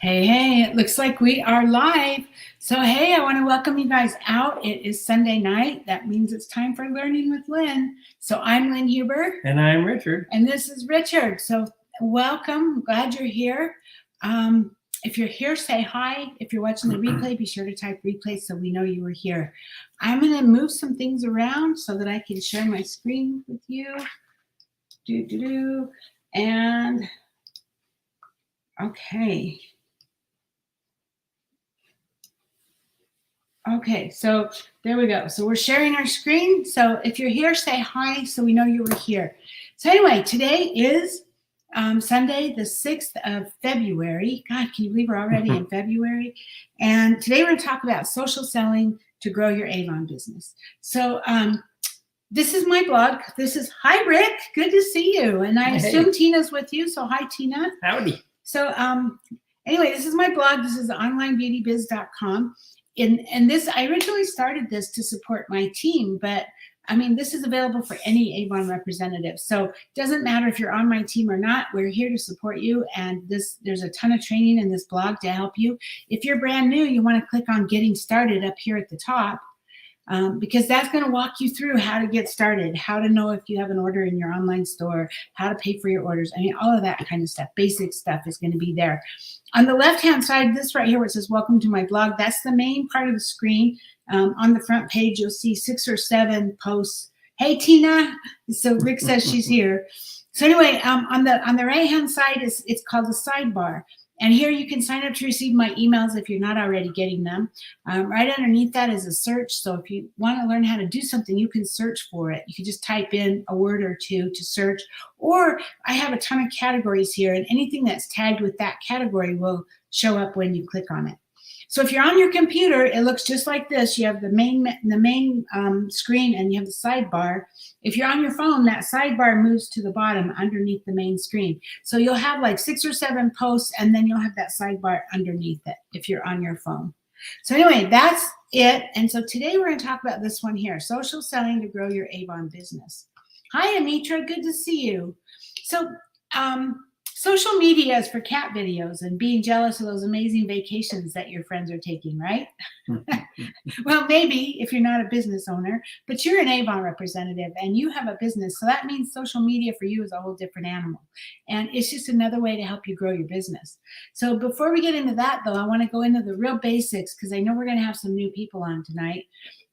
Hey, it looks like we are live. So, hey, I want to welcome you guys out. It is Sunday night. That means it's time for Learning with Lynn. So, I'm Lynn Huber. And I'm Richard. And this is Richard. So, welcome. Glad you're here. If you're here, say hi. If you're watching the replay, be sure to type replay so we know you were here. I'm going to move some things around so that I can share my screen with you. And, okay. Okay, so there we go. So we're sharing our screen. So if you're here, say hi so we know you were here. So anyway, today is Sunday, the 6th of February. God, can you believe we're already in February? And today we're going to talk about social selling to grow your Avon business. So this is my blog. This is, hi, Rick. Good to see you. And I assume Tina's with you. So hi, Tina. Howdy. So anyway, this is my blog. This is onlinebeautybiz.com. And this, I originally started this to support my team, but I mean, this is available for any Avon representative. So it doesn't matter if you're on my team or not, we're here to support you. And there's a ton of training in this blog to help you. If you're brand new, you want to click on Getting Started up here at the top. Because that's going to walk you through how to get started, how to know if you have an order in your online store, how to pay for your orders. I mean, all of that kind of stuff, basic stuff is going to be there. On the left-hand side, this right here where it says, welcome to my blog, that's the main part of the screen. On the front page, you'll see 6 or 7 posts. Hey, Tina. So Rick says she's here. So anyway, on the right-hand side, it's called the Sidebar. And here you can sign up to receive my emails if you're not already getting them. Right underneath that is a search. So if you want to learn how to do something, you can search for it. You can just type in a word or two to search. Or I have a ton of categories here, and anything that's tagged with that category will show up when you click on it. So if you're on your computer, it looks just like this. You have the main screen and you have the sidebar. If you're on your phone, that sidebar moves to the bottom underneath the main screen. So you'll have like 6 or 7 posts, and then you'll have that sidebar underneath it if you're on your phone. So anyway, that's it. And so today we're going to talk about this one here, social selling to grow your Avon business. Hi, Amitra. Good to see you. So social media is for cat videos and being jealous of those amazing vacations that your friends are taking, right? Well, maybe if you're not a business owner, but you're an Avon representative and you have a business. So that means social media for you is a whole different animal. And it's just another way to help you grow your business. So before we get into that, though, I want to go into the real basics because I know we're going to have some new people on tonight.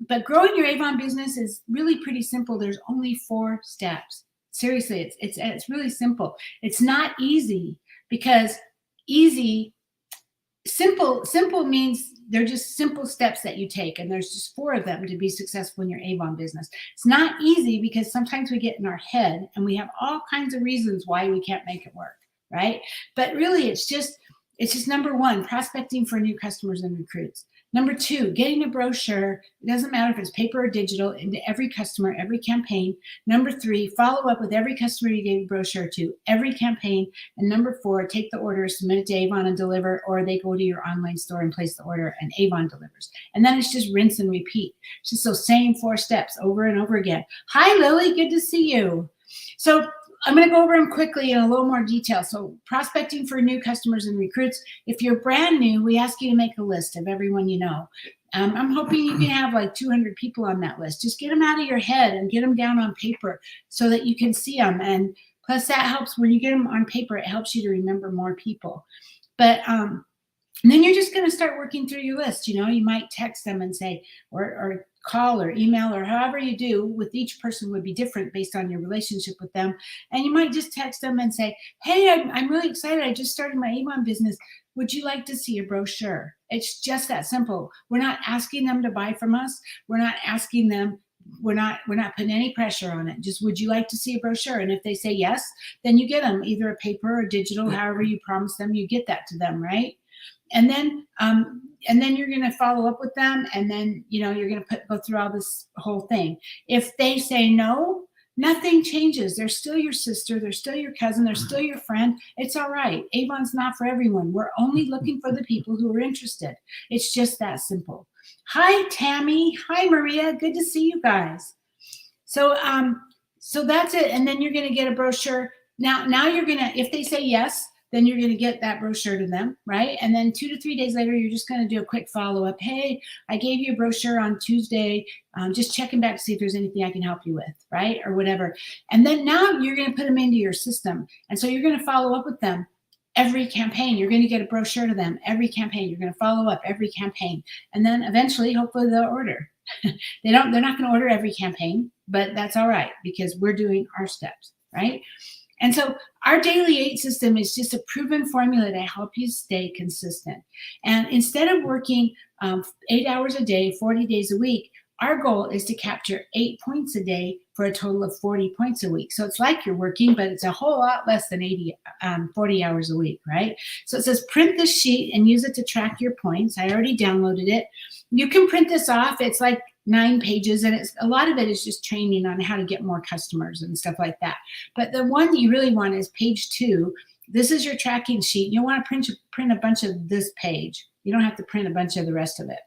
But growing your Avon business is really pretty simple. There's only 4 steps. Seriously, it's really simple. It's not easy because simple means they're just simple steps that you take, and there's just 4 of them to be successful in your Avon business. It's not easy because sometimes we get in our head and we have all kinds of reasons why we can't make it work, right? But really, it's just number 1, prospecting for new customers and recruits. Number 2, getting a brochure, it doesn't matter if it's paper or digital, into every customer, every campaign. Number 3, follow up with every customer you gave a brochure to, every campaign. And number 4, take the order, submit it to Avon and deliver, or they go to your online store and place the order and Avon delivers. And then it's just rinse and repeat. It's just those same 4 steps over and over again. Hi, Lily, good to see you. So I'm going to go over them quickly in a little more detail. So prospecting for new customers and recruits. If you're brand new, we ask you to make a list of everyone you know. I'm hoping you can have like 200 people on that list. Just get them out of your head and get them down on paper so that you can see them. And plus that helps when you get them on paper, it helps you to remember more people. But and then you're just going to start working through your list. You know, you might text them and say, or call or email or however you do with each person would be different based on your relationship with them. And you might just text them and say, hey, I'm really excited. I just started my Avon business. Would you like to see a brochure? It's just that simple. We're not asking them to buy from us. We're not asking them. We're not putting any pressure on it. Just, would you like to see a brochure? And if they say yes, then you get them either a paper or digital, however you promise them, you get that to them, right? And then you're going to follow up with them, and then, you know, you're going to go through all this whole thing. If they say no, nothing changes. They're still your sister. They're still your cousin. They're still your friend. It's all right. Avon's not for everyone. We're only looking for the people who are interested. It's just that simple. Hi, Tammy. Hi, Maria. Good to see you guys. So that's it. And then you're going to get a brochure. Now you're going to, if they say yes, then you're going to get that brochure to them, right? And then 2 to 3 days later, you're just going to do a quick follow-up. Hey, I gave you a brochure on Tuesday. Just checking back to see if there's anything I can help you with, right? Or whatever. And then now you're going to put them into your system. And so you're going to follow up with them every campaign. You're going to get a brochure to them every campaign. You're going to follow up every campaign. And then eventually, hopefully they'll order. They're not going to order every campaign, but that's all right because we're doing our steps, right? And so our daily 8 system is just a proven formula to help you stay consistent. And instead of working 8 hours a day, 40 days a week, our goal is to capture 8 points a day for a total of 40 points a week. So it's like you're working, but it's a whole lot less than 40 hours a week, right? So it says print this sheet and use it to track your points. I already downloaded it. You can print this off. It's like 9 pages, and a lot of it is just training on how to get more customers and stuff like that. But the one that you really want is page 2. This is your tracking sheet. You'll want to print a bunch of this page. You don't have to print a bunch of the rest of it.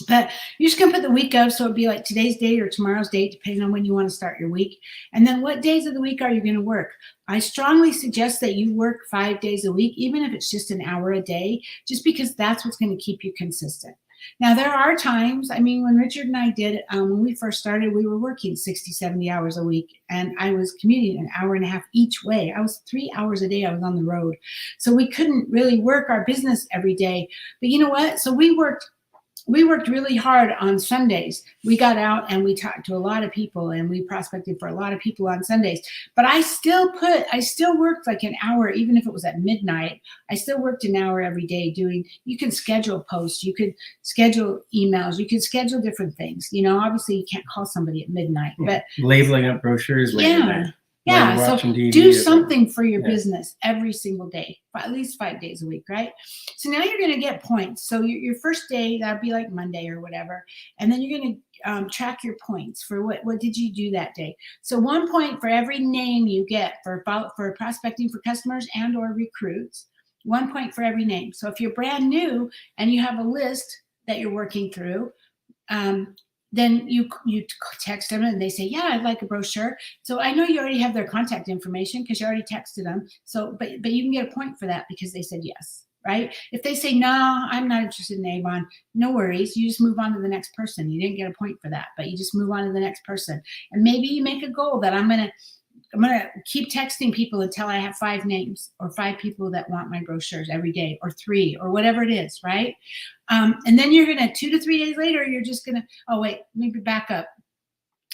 But you're just going to put the week of, so it'd be like today's date or tomorrow's date, depending on when you want to start your week. And then what days of the week are you going to work? I strongly suggest that you work 5 days a week, even if it's just an hour a day, just because that's what's going to keep you consistent. Now, there are times, I mean, when Richard and I did, when we first started, we were working 60, 70 hours a week, and I was commuting an hour and a half each way. I was 3 hours a day. I was on the road. So we couldn't really work our business every day. But you know what? So we worked really hard on Sundays. We got out and we talked to a lot of people and we prospected for a lot of people on Sundays. But I still worked like an hour, even if it was at midnight. I still worked an hour every day you can schedule posts, you could schedule emails, you could schedule different things. You know, obviously you can't call somebody at midnight, but labeling up brochures late at night. Yeah, so do something for your business every single day, at least 5 days a week, right? So now you're going to get points. So your first day, that'd be like Monday or whatever. And then you're going to track your points for what did you do that day. So 1 point for every name you get for prospecting for customers and or recruits, 1 point for every name. So if you're brand new and you have a list that you're working through, then you text them and they say, yeah, I'd like a brochure. So I know you already have their contact information because you already texted them. So, but you can get a point for that because they said yes, right? If they say, no, I'm not interested in Avon, no worries. You just move on to the next person. You didn't get a point for that, but you just move on to the next person. And maybe you make a goal that I'm going to keep texting people until I have 5 names or 5 people that want my brochures every day, or 3, or whatever it is, right? And then you're going to 2 to 3 days later, you're just going to, oh, wait, maybe back up.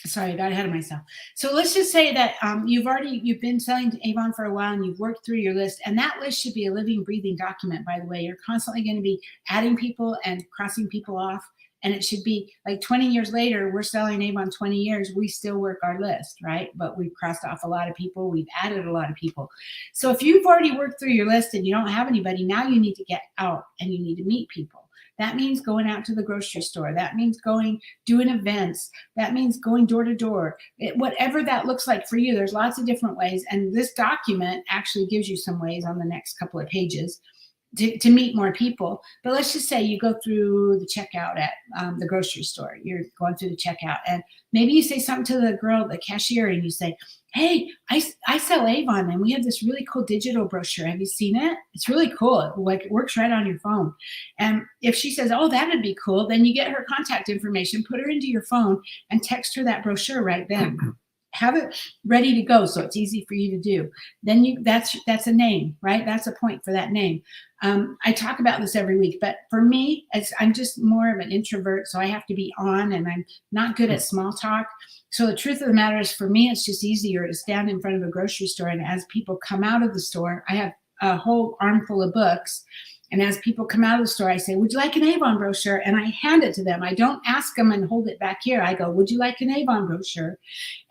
Sorry, I got ahead of myself. So let's just say that you've been selling Avon for a while and you've worked through your list, and that list should be a living, breathing document, by the way. You're constantly going to be adding people and crossing people off. And it should be like 20 years later, we're selling Avon 20 years, we still work our list, right? But we've crossed off a lot of people. We've added a lot of people. So if you've already worked through your list and you don't have anybody, now you need to get out and you need to meet people. That means going out to the grocery store. That means doing events. That means going door to door. Whatever that looks like for you, there's lots of different ways. And this document actually gives you some ways on the next couple of pages to meet more people. But let's just say you go through the checkout at the grocery store. You're going through the checkout and maybe you say something to the girl, the cashier, and you say, hey, I sell Avon and we have this really cool digital brochure. Have you seen it? It's really cool. It works right on your phone. And if she says, oh, that'd be cool, then you get her contact information, put her into your phone and text her that brochure right then. Have it ready to go so it's easy for you to do. Then that's a name, right? That's a point for that name. I talk about this every week, but for me, I'm just more of an introvert, so I have to be on, and I'm not good at small talk. So the truth of the matter is, for me, it's just easier to stand in front of a grocery store, and as people come out of the store, I have a whole armful of books. And as people come out of the store, I say, would you like an Avon brochure? And I hand it to them. I don't ask them and hold it back here. I go, would you like an Avon brochure?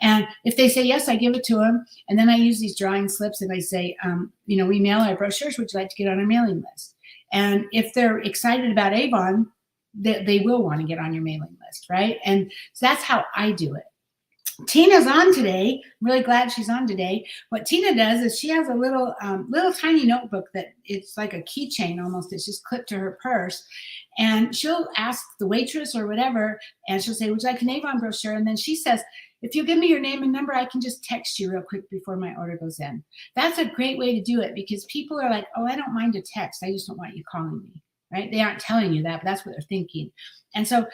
And if they say yes, I give it to them. And then I use these drawing slips and I say, we mail our brochures. Would you like to get on our mailing list? And if they're excited about Avon, they will want to get on your mailing list, right? And so that's how I do it. Tina's on today. I'm really glad she's on today. What Tina does is she has a little tiny notebook that it's like a keychain almost. It's just clipped to her purse. And she'll ask the waitress or whatever, and she'll say, would you like an Avon brochure? And then she says, if you give me your name and number, I can just text you real quick before my order goes in. That's a great way to do it because people are like, oh, I don't mind a text. I just don't want you calling me, right? They aren't telling you that, but that's what they're thinking. And so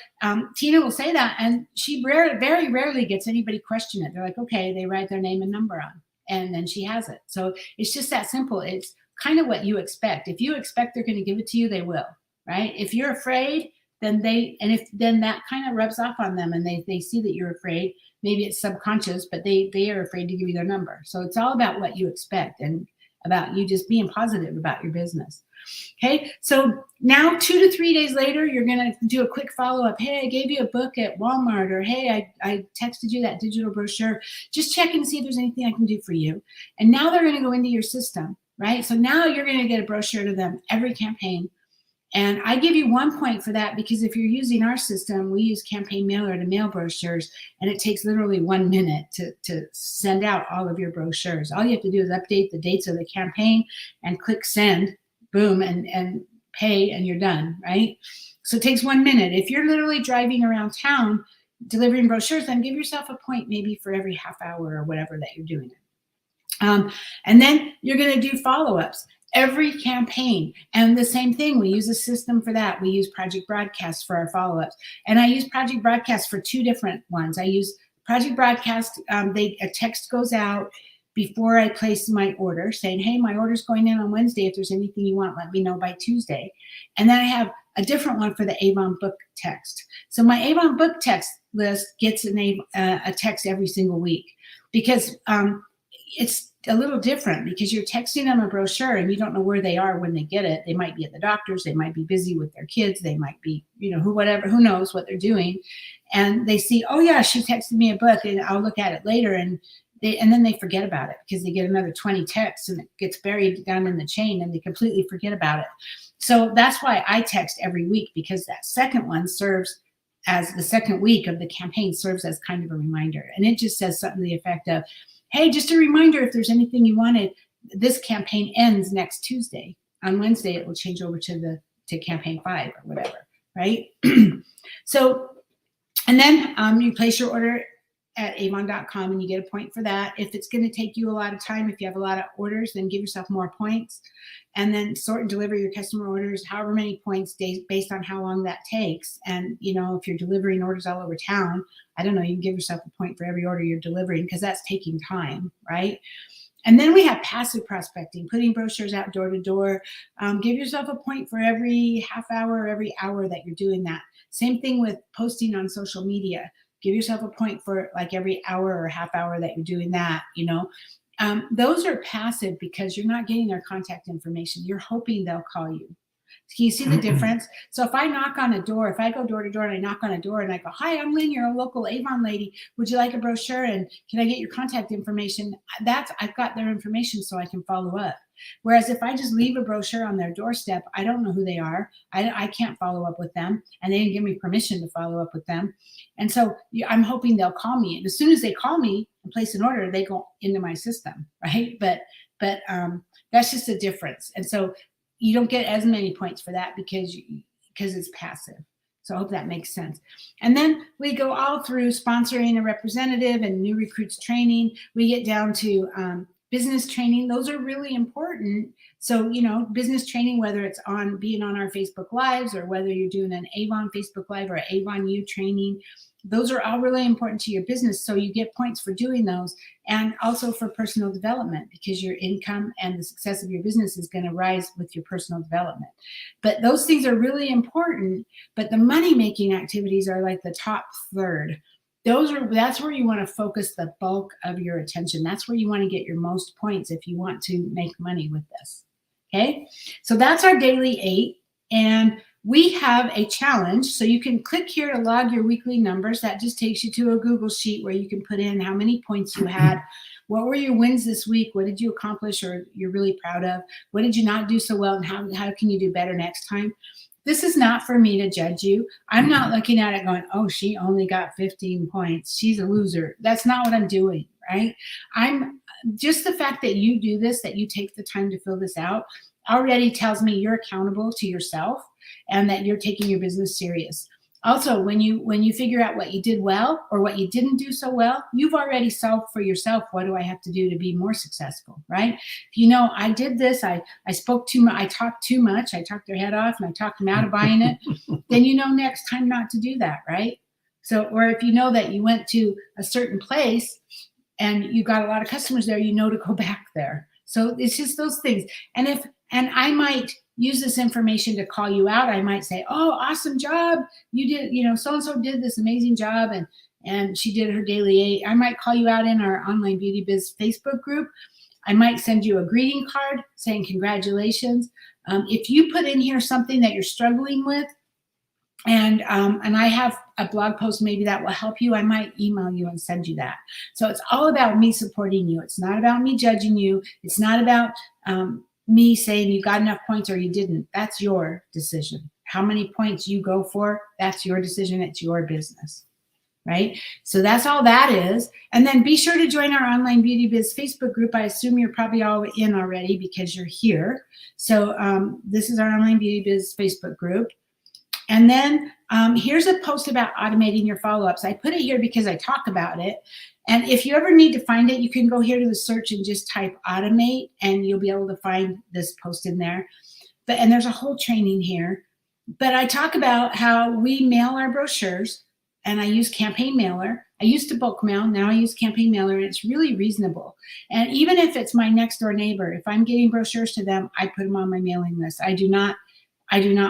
Tina will say that, and she very rarely gets anybody question it. They're like, okay, they write their name and number on, and then she has it. So it's just that simple. It's kind of what you expect. If you expect they're going to give it to you, they will, right? If you're afraid, then then that kind of rubs off on them, and they see that you're afraid. Maybe it's subconscious, but they are afraid to give you their number. So it's all about what you expect and about you just being positive about your business. Okay, so now 2 to 3 days later, you're going to do a quick follow-up. Hey, I gave you a book at Walmart, or hey, I texted you that digital brochure. Just check and see if there's anything I can do for you. And now they're going to go into your system, right? So now you're going to get a brochure to them every campaign. And I give you 1 point for that because if you're using our system, we use Campaign Mailer to mail brochures, and it takes literally 1 minute to send out all of your brochures. All you have to do is update the dates of the campaign and click send, boom, and pay, and you're done, right? So it takes 1 minute. If you're literally driving around town delivering brochures, then give yourself a point maybe for every half hour or whatever that you're doing it. And then you're going to do follow-ups. Every campaign. And the same thing, we use a system for that. We use Project Broadcast for our follow-ups. And I use Project Broadcast for 2 different ones. I use Project Broadcast, a text goes out before I place my order saying, hey, my order's going in on Wednesday. If there's anything you want, let me know by Tuesday. And then I have a different one for the Avon book text. So my Avon book text list gets a text every single week because it's a little different because you're texting them a brochure and you don't know where they are when they get it. They might be at the doctor's, they might be busy with their kids, they might be, who knows what they're doing. And they see, oh yeah, she texted me a book and I'll look at it later. And then they forget about it because they get another 20 texts and it gets buried down in the chain and they completely forget about it. So that's why I text every week, because that second one serves as the second week of the campaign, serves as kind of a reminder. And it just says something to the effect of, hey, just a reminder, if there's anything you wanted, this campaign ends next Tuesday. On Wednesday, it will change over to campaign 5 or whatever, right? So, and then you place your order at avon.com and you get a point for that. If it's going to take you a lot of time, if you have a lot of orders, then give yourself more points. And then sort and deliver your customer orders, however many points based on how long that takes. And, if you're delivering orders all over town, I don't know, you can give yourself a point for every order you're delivering because that's taking time, right? And then we have passive prospecting, putting brochures out door to door. Give yourself a point for every half hour or every hour that you're doing that. Same thing with posting on social media. Give yourself a point for like every hour or half hour that you're doing that, Those are passive because you're not getting their contact information. You're hoping they'll call you. Can you see the difference? So if I knock on a door, if I go door to door and I knock on a door and I go, hi, I'm Lynn, you're a local Avon lady. Would you like a brochure? And can I get your contact information? I've got their information so I can follow up. Whereas if I just leave a brochure on their doorstep, I don't know who they are. I can't follow up with them. And they didn't give me permission to follow up with them. And so I'm hoping they'll call me. And as soon as they call me and place an order, they go into my system, right? But that's just a difference. And so you don't get as many points for that because it's passive. So I hope that makes sense. And then we go all through sponsoring a representative and new recruits training. We get down to business training. Those are really important. So, business training, whether it's on being on our Facebook Lives or whether you're doing an Avon Facebook Live or Avon U training, those are all really important to your business. So you get points for doing those, and also for personal development, because your income and the success of your business is going to rise with your personal development. But those things are really important, but the money-making activities are like the top third. That's where you want to focus the bulk of your attention. That's where you want to get your most points if you want to make money with this. Okay, so that's our daily 8, and we have a challenge. So you can click here to log your weekly numbers. That just takes you to a Google sheet where you can put in how many points you had. What were your wins this week? What did you accomplish or you're really proud of? What did you not do so well, and how can you do better next time? This is not for me to judge you. I'm not looking at it going, oh, she only got 15 points. She's a loser. That's not what I'm doing, right? I'm just the fact that you do this, that you take the time to fill this out, already tells me you're accountable to yourself and that you're taking your business serious. Also, when you figure out what you did well or what you didn't do so well, you've already solved for yourself, what do I have to do to be more successful, right? If you know, I did this, I spoke too much, I talked too much, I talked their head off and I talked them out of buying it, then you know next time not to do that, right? So, or if you know that you went to a certain place and you got a lot of customers there, you know to go back there. So it's just those things. And I might use this information to call you out. I might say, oh, awesome job. You did, so-and-so did this amazing job and she did her daily 8. I might call you out in our Online Beauty Biz Facebook group. I might send you a greeting card saying congratulations. If you put in here something that you're struggling with, and I have a blog post maybe that will help you, I might email you and send you that. So it's all about me supporting you. It's not about me judging you. It's not about me saying you got enough points or you didn't. That's your decision. How many points you go for, that's your decision. It's your business, right? So that's all that is. And then be sure to join our Online Beauty Biz Facebook group. I assume you're probably all in already because you're here. So this is our Online Beauty Biz Facebook group. And then here's a post about automating your follow-ups. I put it here because I talk about it. And if you ever need to find it, you can go here to the search and just type automate, and you'll be able to find this post in there. And there's a whole training here. But I talk about how we mail our brochures, and I use campaign mailer. I used to bulk mail. Now I use campaign mailer, and it's really reasonable. And even if it's my next door neighbor, if I'm getting brochures to them, I put them on my mailing list. I do not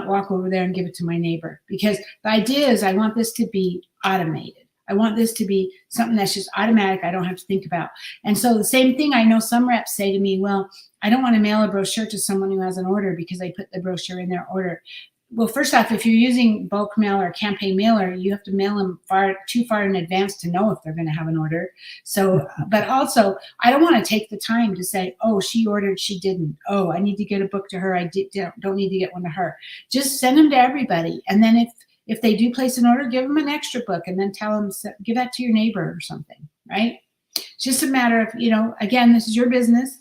walk over there and give it to my neighbor, because the idea is I want this to be automated. I want this to be something that's just automatic. I don't have to think about. And so the same thing, I know some reps say to me, well, I don't want to mail a brochure to someone who has an order because I put the brochure in their order. Well, first off, if you're using bulk mail or campaign mailer, you have to mail them too far in advance to know if they're going to have an order. So, but also, I don't want to take the time to say, oh, she ordered, she didn't. Oh, I need to get a book to her. I don't need to get one to her. Just send them to everybody. And then if they do place an order, give them an extra book and then tell them, give that to your neighbor or something, right? It's just a matter of, again, this is your business.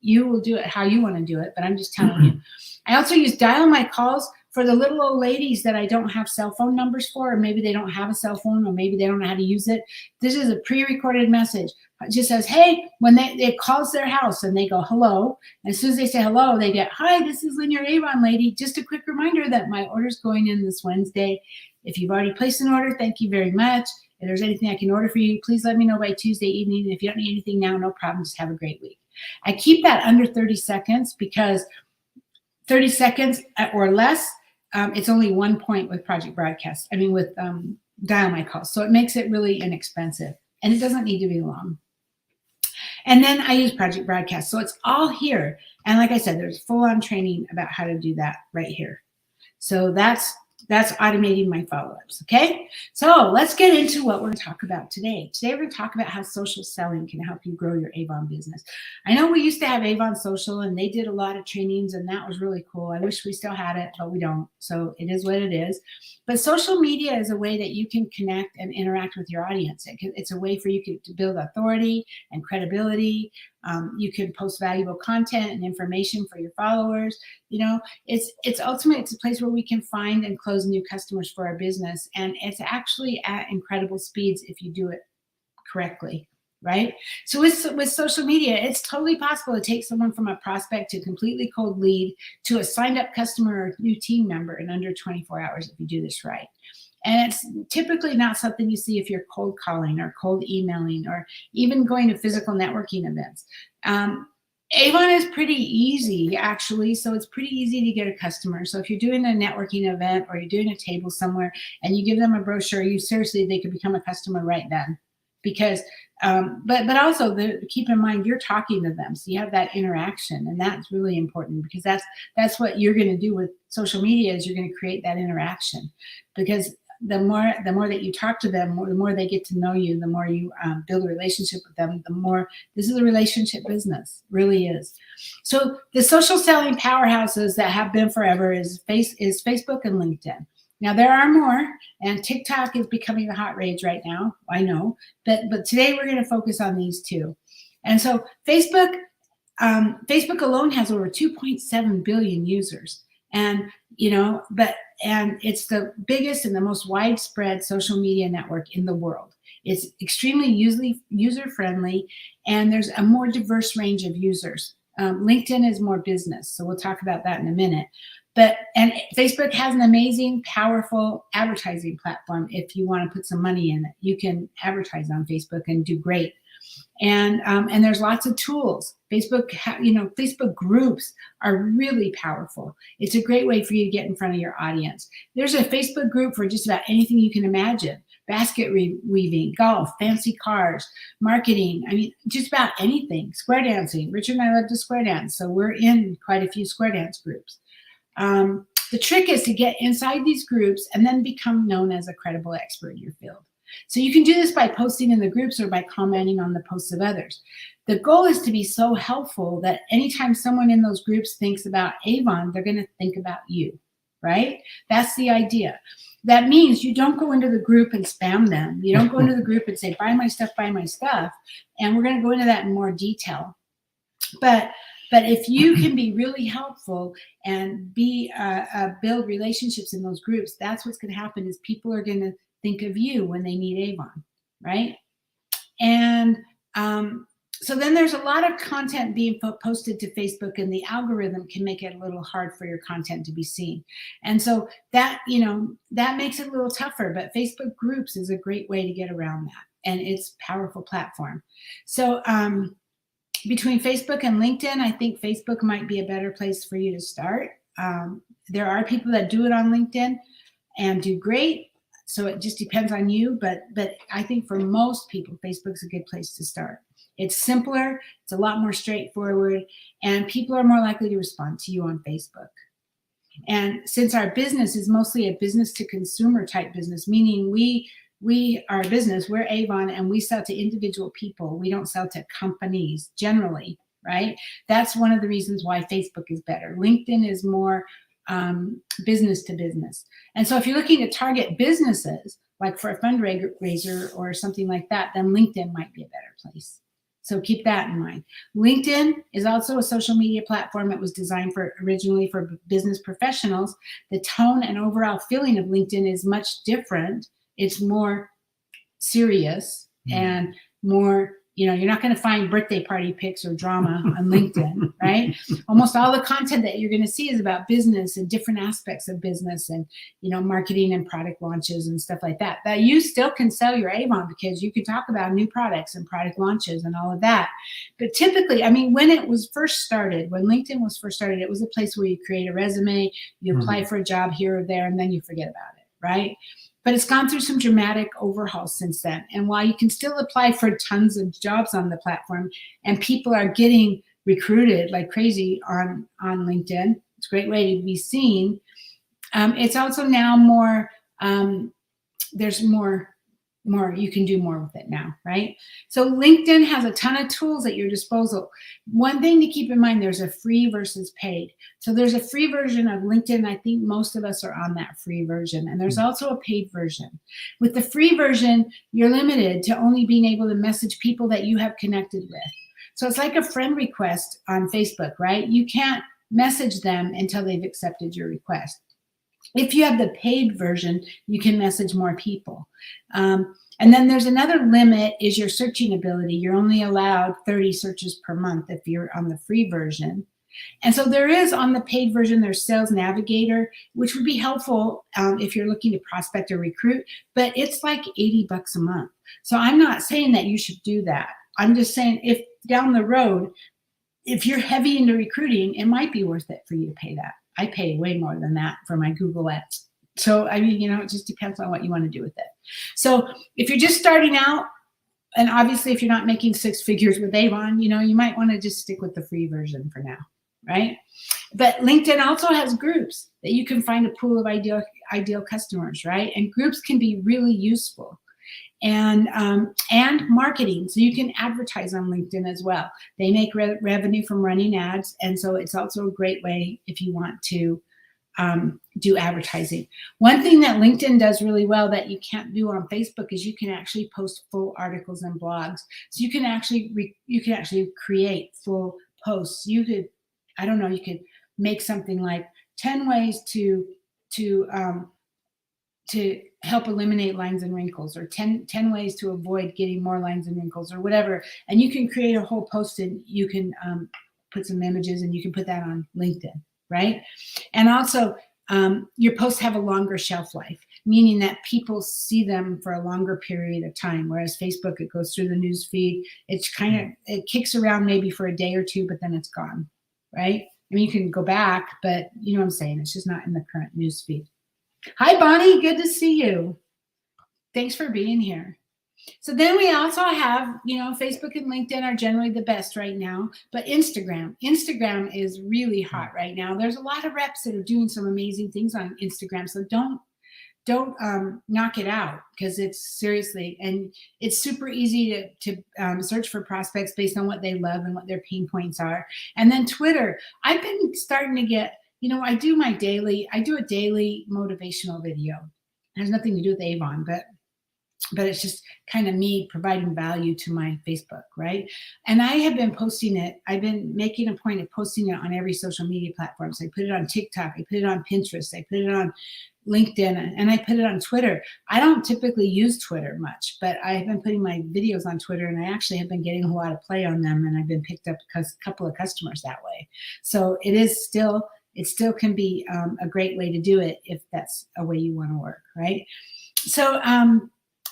You will do it how you want to do it, but I'm just telling you. I also use Dial My Calls for the little old ladies that I don't have cell phone numbers for, or maybe they don't have a cell phone, or maybe they don't know how to use it. This is a pre-recorded message. It just says, hey, when it calls their house and they go, hello. And as soon as they say hello, they get, hi, this is Lynn, your Avon lady. Just a quick reminder that my order's going in this Wednesday. If you've already placed an order, thank you very much. If there's anything I can order for you, please let me know by Tuesday evening. If you don't need anything now, no problem. Just have a great week. I keep that under 30 seconds because 30 seconds or less, it's only 1 point with Project Broadcast. With Dial My Calls. So it makes it really inexpensive, and it doesn't need to be long. And then I use Project Broadcast. So it's all here. And like I said, there's full-on training about how to do that right here. So that's automating my follow-ups, okay? So let's get into what we're going to talk about today. Today we're going to talk about how social selling can help you grow your Avon business. I know we used to have Avon Social, and they did a lot of trainings, and that was really cool. I wish we still had it, but we don't. So it is what it is. But social media is a way that you can connect and interact with your audience. It's a way for you to build authority and credibility. You can post valuable content and information for your followers. It's ultimately, it's a place where we can find and close new customers for our business. And it's actually at incredible speeds if you do it correctly, right? So with social media, it's totally possible to take someone from a prospect to a completely cold lead to a signed up customer or new team member in under 24 hours if you do this right. And it's typically not something you see if you're cold calling or cold emailing or even going to physical networking events. Avon is pretty easy, actually. So it's pretty easy to get a customer. So if you're doing a networking event or you're doing a table somewhere and you give them a brochure, they could become a customer right then. Because, but also keep in mind, you're talking to them. So you have that interaction, and that's really important, because that's what you're going to do with social media, is you're going to create that interaction. Because the more that you talk to them, the more they get to know you, the more you build a relationship with them, the more this is a relationship business, really is. So the social selling powerhouses that have been forever is Facebook and LinkedIn. Now there are more, and TikTok is becoming a hot rage right now. I know, but today we're going to focus on these two. And so Facebook alone has over 2.7 billion users. And, and it's the biggest and the most widespread social media network in the world. It's extremely user-friendly, and there's a more diverse range of users. LinkedIn is more business, so we'll talk about that in a minute. And Facebook has an amazing, powerful advertising platform. If you want to put some money in it, you can advertise on Facebook and do great. And there's lots of tools. Facebook groups are really powerful. It's a great way for you to get in front of your audience. There's a Facebook group for just about anything you can imagine. Basket weaving, golf, fancy cars, marketing. I mean, just about anything. Square dancing. Richard and I love to square dance, so we're in quite a few square dance groups. The trick is to get inside these groups and then become known as a credible expert in your field. So you can do this by posting in the groups or by commenting on the posts of others. The goal is to be so helpful that anytime someone in those groups thinks about Avon, they're going to think about you, right? That's the idea. That means you don't go into the group and spam them. You don't go into the group and say, buy my stuff, buy my stuff. And we're going to go into that in more detail. But if you can be really helpful and build relationships in those groups, that's what's going to happen is people are going to think of you when they need Avon, right? And so then there's a lot of content being posted to Facebook, and the algorithm can make it a little hard for your content to be seen. And so that makes it a little tougher, but Facebook groups is a great way to get around that. And it's a powerful platform. So between Facebook and LinkedIn, I think Facebook might be a better place for you to start. There are people that do it on LinkedIn and do great. So it just depends on you. But I think for most people, Facebook's a good place to start. It's simpler, it's a lot more straightforward, and people are more likely to respond to you on Facebook. And since our business is mostly a business to consumer type business, meaning we are a business, we're Avon, and we sell to individual people. We don't sell to companies generally, right? That's one of the reasons why Facebook is better. LinkedIn is more business to business. And so if you're looking to target businesses, like for a fundraiser or something like that, then LinkedIn might be a better place. So keep that in mind. LinkedIn is also a social media platform that was designed originally for business professionals. The tone and overall feeling of LinkedIn is much different. It's more serious and more, you're not going to find birthday party pics or drama on LinkedIn, right? Almost all the content that you're going to see is about business and different aspects of business and, marketing and product launches and stuff like that. That you still can sell your Avon because you can talk about new products and product launches and all of that. But typically, when it was first started, when LinkedIn was first started, it was a place where you create a resume, you apply for a job here or there, and then you forget about it, right? But it's gone through some dramatic overhauls since then. And while you can still apply for tons of jobs on the platform and people are getting recruited like crazy on LinkedIn, it's a great way to be seen. It's also now more, there's more, you can do more with it now, right? So LinkedIn has a ton of tools at your disposal. One thing to keep in mind, there's a free versus paid. So there's a free version of LinkedIn. I think most of us are on that free version. And there's also a paid version. With the free version, you're limited to only being able to message people that you have connected with. So it's like a friend request on Facebook, right? You can't message them until they've accepted your request. If you have the paid version, you can message more people. And then there's another limit is your searching ability. You're only allowed 30 searches per month if you're on the free version. And so there is on the paid version, there's Sales Navigator, which would be helpful if you're looking to prospect or recruit, but it's like $80 a month. So I'm not saying that you should do that. I'm just saying if down the road, if you're heavy into recruiting, it might be worth it for you to pay that. I pay way more than that for my Google ads. So, it just depends on what you want to do with it. So if you're just starting out, and obviously if you're not making six figures with Avon, you might want to just stick with the free version for now, right? But LinkedIn also has groups that you can find a pool of ideal customers, right? And groups can be really useful. And marketing. So you can advertise on LinkedIn as well. They make revenue from running ads. And so it's also a great way if you want to do advertising. One thing that LinkedIn does really well that you can't do on Facebook is you can actually post full articles and blogs. So you can actually create full posts. You could make something like 10 ways to help eliminate lines and wrinkles, or 10 ways to avoid getting more lines and wrinkles, or whatever. And you can create a whole post, and you can put some images, and you can put that on LinkedIn, right? And also, your posts have a longer shelf life, meaning that people see them for a longer period of time. Whereas Facebook, it goes through the news feed. It's it kicks around maybe for a day or two, but then it's gone, right? I mean, you can go back, but you know what I'm saying? It's just not in the current news feed. Hi, Bonnie. Good to see you. Thanks for being here. So then we also have, Facebook and LinkedIn are generally the best right now, but Instagram is really hot right now. There's a lot of reps that are doing some amazing things on Instagram. So don't knock it out, because it's seriously, and it's super easy to search for prospects based on what they love and what their pain points are. And then Twitter, I've been starting to get, I do a daily motivational video. It has nothing to do with Avon, but it's just kind of me providing value to my Facebook, right? And I have been posting it. I've been making a point of posting it on every social media platform. So I put it on TikTok, I put it on Pinterest, I put it on LinkedIn, and I put it on Twitter. I don't typically use Twitter much, but I've been putting my videos on Twitter, and I actually have been getting a lot of play on them, and I've been picked up a couple of customers that way. So it still can be a great way to do it if that's a way you want to work, right? So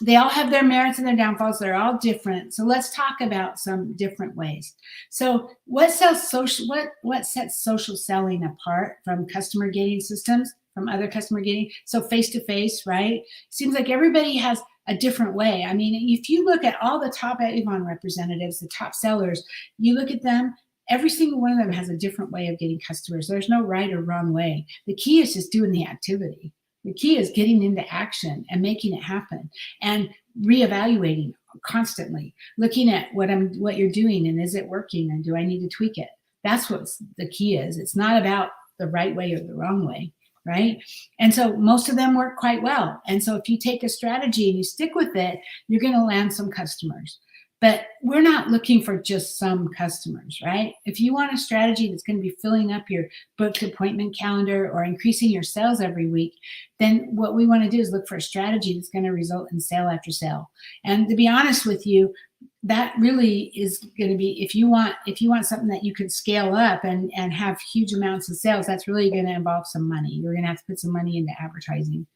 they all have their merits and their downfalls. They're all different. So let's talk about some different ways. So what sets social selling apart from customer gating systems, from other customer gating? So face-to-face, right? Seems like everybody has a different way. I mean, if you look at all the top Avon representatives, the top sellers, you look at them, every single one of them has a different way of getting customers. There's no right or wrong way. The key is just doing the activity. The key is getting into action and making it happen, and reevaluating constantly, looking at what you're doing, and is it working, and do I need to tweak it? That's what the key is. It's not about the right way or the wrong way, right? And so most of them work quite well. And so if you take a strategy and you stick with it, you're going to land some customers. But we're not looking for just some customers, right? If you want a strategy that's going to be filling up your booked appointment calendar or increasing your sales every week, then what we want to do is look for a strategy that's going to result in sale after sale. And to be honest with you, that really is going to be, if you want something that you can scale up and have huge amounts of sales, that's really going to involve some money. You're going to have to put some money into advertising.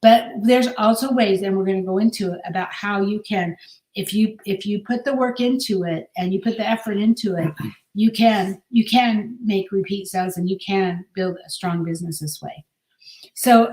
But there's also ways, and we're going to go into it, about how you can, if you put the work into it and you put the effort into it, you can make repeat sales, and you can build a strong business this way. So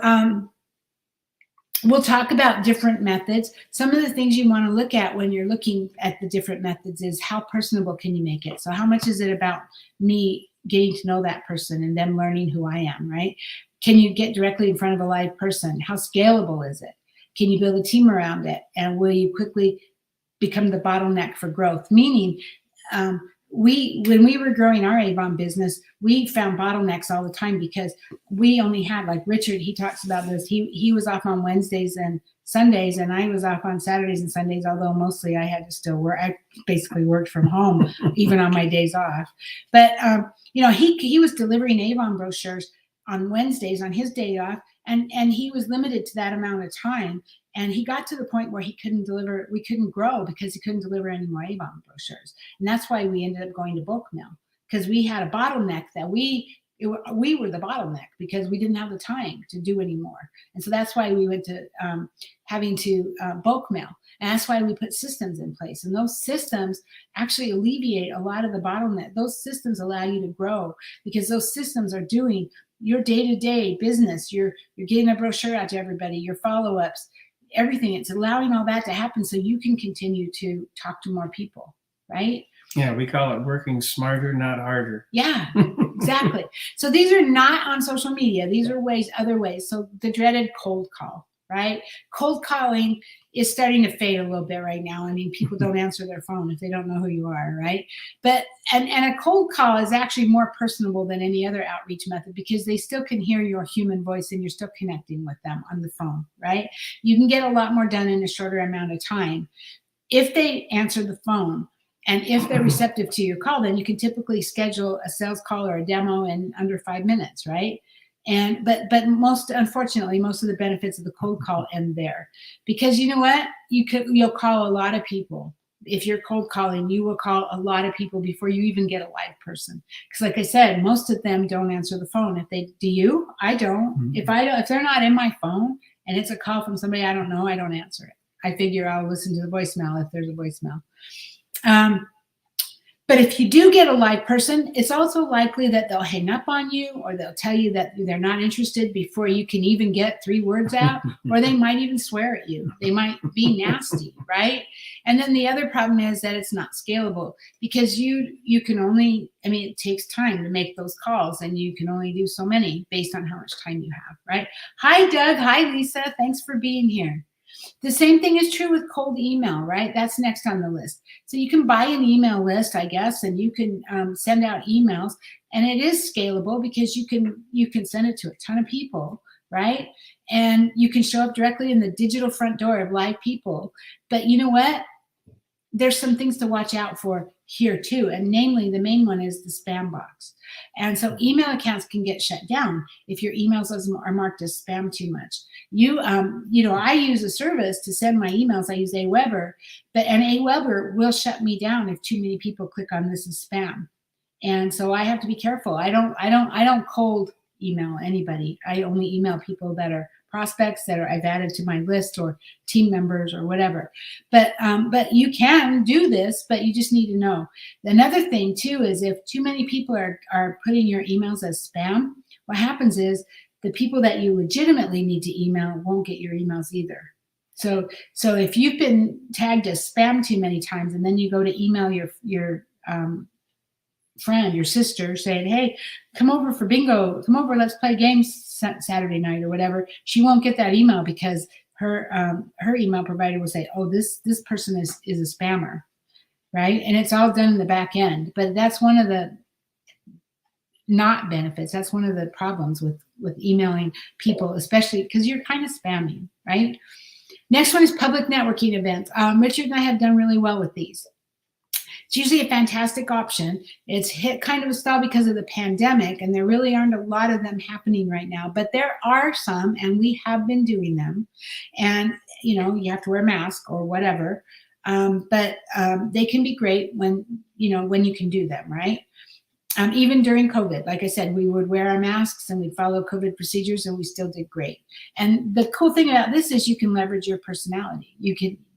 we'll talk about different methods. Some of the things you want to look at when you're looking at the different methods is how personable can you make it? So how much is it about me getting to know that person and them learning who I am, right? Can you get directly in front of a live person? How scalable is it? Can you build a team around it? And will you quickly become the bottleneck for growth? Meaning, when we were growing our Avon business, we found bottlenecks all the time, because we only had, like Richard, he talks about this. He was off on Wednesdays and Sundays, and I was off on Saturdays and Sundays, although mostly I had to still work. I basically worked from home even on my days off. But he was delivering Avon brochures on Wednesdays on his day off, and he was limited to that amount of time. And he got to the point where we couldn't grow because he couldn't deliver any more Avon brochures. And that's why we ended up going to bulk mail, because we had a bottleneck that we were the bottleneck, because we didn't have the time to do any more. And so that's why we went to having to bulk mail. And that's why we put systems in place. And those systems actually alleviate a lot of the bottleneck. Those systems allow you to grow, because those systems are doing your day-to-day business. You're getting a brochure out to everybody, your follow-ups, everything. It's allowing all that to happen so you can continue to talk to more people, right? Yeah, we call it working smarter, not harder. Yeah, exactly. So these are not on social media. These are other ways. So the dreaded cold call, right? Cold calling is starting to fade a little bit right now. I mean, people don't answer their phone if they don't know who you are, right? But and a cold call is actually more personable than any other outreach method, because they still can hear your human voice and you're still connecting with them on the phone, right? You can get a lot more done in a shorter amount of time if they answer the phone. And if they're receptive to your call, then you can typically schedule a sales call or a demo in under 5 minutes, right? But unfortunately, most of the benefits of the cold call end there, because you know what? You'll call a lot of people. If you're cold calling, you will call a lot of people before you even get a live person. Because like I said, most of them don't answer the phone. Do you? I don't. If they're not in my phone and it's a call from somebody I don't know, I don't answer it. I figure I'll listen to the voicemail if there's a voicemail. But if you do get a live person, it's also likely that they'll hang up on you, or they'll tell you that they're not interested before you can even get 3 words out, or they might even swear at you. They might be nasty, right? And then the other problem is that it's not scalable, because you can only, it takes time to make those calls, and you can only do so many based on how much time you have, right? Hi, Doug. Hi, Lisa. Thanks for being here. The same thing is true with cold email, right? That's next on the list. So you can buy an email list, I guess, and you can send out emails, and it is scalable because you can send it to a ton of people, right? And you can show up directly in the digital front door of live people. But you know what? There's some things to watch out for here too. And namely, the main one is the spam box. And so email accounts can get shut down if your emails are marked as spam too much. I use a service to send my emails. I use Aweber, and Aweber will shut me down if too many people click on this as spam. And so I have to be careful. I don't cold email anybody. I only email people that are prospects that I've added to my list, or team members, or whatever. But you can do this, but you just need to know. Another thing too is if too many people are putting your emails as spam, what happens is the people that you legitimately need to email won't get your emails either. So if you've been tagged as spam too many times, and then you go to email your friend, your sister, saying, hey, come over for bingo, come over, let's play games Saturday night or whatever, she won't get that email because her email provider will say, oh, this person is a spammer, right? And it's all done in the back end. But that's one of the not benefits. That's one of the problems with emailing people, especially because you're kind of spamming, right? Next one is public networking events. Richard and I have done really well with these. It's usually a fantastic option. It's hit kind of a stall because of the pandemic, and there really aren't a lot of them happening right now, but there are some, and we have been doing them. And, you have to wear a mask or whatever. But they can be great when you can do them, right? Even during COVID, like I said, we would wear our masks and we'd follow COVID procedures, and we still did great. And the cool thing about this is you can leverage your personality.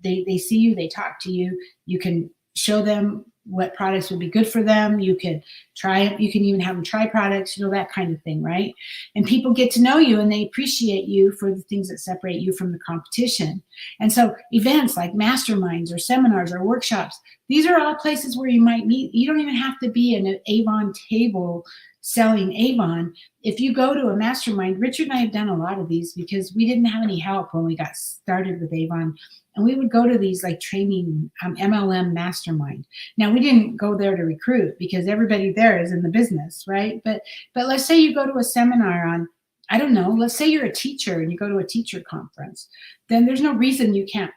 They see you, they talk to you, you can show them what products would be good for them. You can try it. You can even have them try products, that kind of thing, right? And people get to know you, and they appreciate you for the things that separate you from the competition. And so events like masterminds or seminars or workshops, these are all places where you might meet. You don't even have to be in an Avon table selling Avon. If you go to a mastermind, Richard and I have done a lot of these because we didn't have any help when we got started with Avon. And we would go to these like training MLM mastermind. Now, we didn't go there to recruit because everybody there is in the business, right? But let's say you go to a seminar on, I don't know, let's say you're a teacher and you go to a teacher conference, then there's no reason you can't,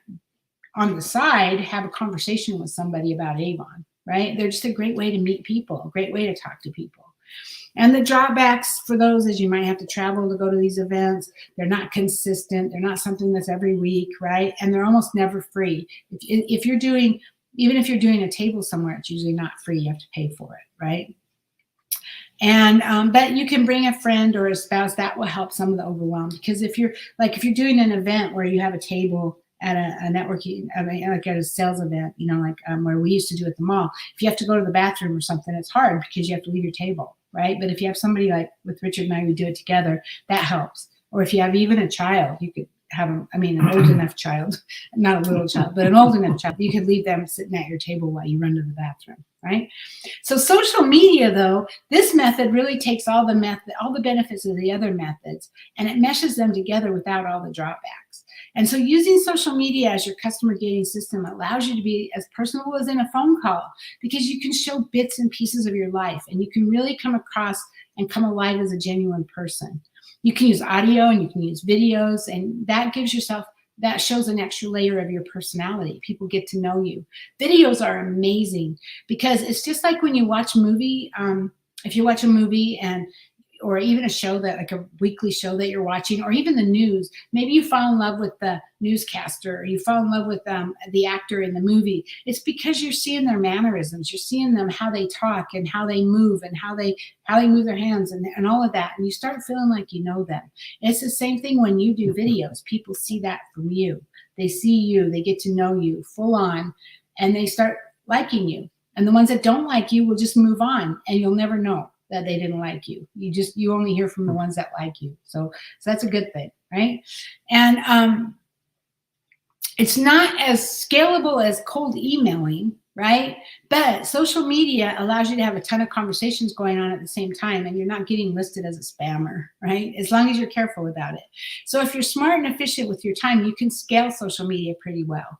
on the side, have a conversation with somebody about Avon, right? They're just a great way to meet people, a great way to talk to people. And the drawbacks for those is you might have to travel to go to these events. They're not consistent. They're not something that's every week, right? And they're almost never free. Even if you're doing a table somewhere, it's usually not free. You have to pay for it, right? And but you can bring a friend or a spouse. That will help some of the overwhelm, because if you're doing an event where you have a table at a networking, like at a sales event, where we used to do at the mall, if you have to go to the bathroom or something, it's hard because you have to leave your table, right? But if you have somebody like with Richard and I, we do it together, that helps. Or if you have even a child, you could have an old enough child, not a little child, but an old enough child, you could leave them sitting at your table while you run to the bathroom, right? So social media, though, this method really takes all the benefits of the other methods, and it meshes them together without all the drawbacks. And so using social media as your customer gating system allows you to be as personable as in a phone call, because you can show bits and pieces of your life, and you can really come across and come alive as a genuine person. You can use audio and you can use videos, and that shows an extra layer of your personality. People get to know you. Videos are amazing because it's just like when you watch a movie. If you watch a movie and or even a show that, like a weekly show that you're watching, or even the news. Maybe you fall in love with the newscaster, or you fall in love with the actor in the movie. It's because you're seeing their mannerisms, you're seeing them, how they talk and how they move and how they move their hands and all of that. And you start feeling like you know them. And it's the same thing when you do videos. People see that from you. They see you, they get to know you full on, and they start liking you. And the ones that don't like you will just move on, and you'll never know that they didn't like you. You only hear from the ones that like you. So that's a good thing, right? And it's not as scalable as cold emailing, right? But social media allows you to have a ton of conversations going on at the same time, and you're not getting listed as a spammer, right? As long as you're careful about it. So if you're smart and efficient with your time, you can scale social media pretty well.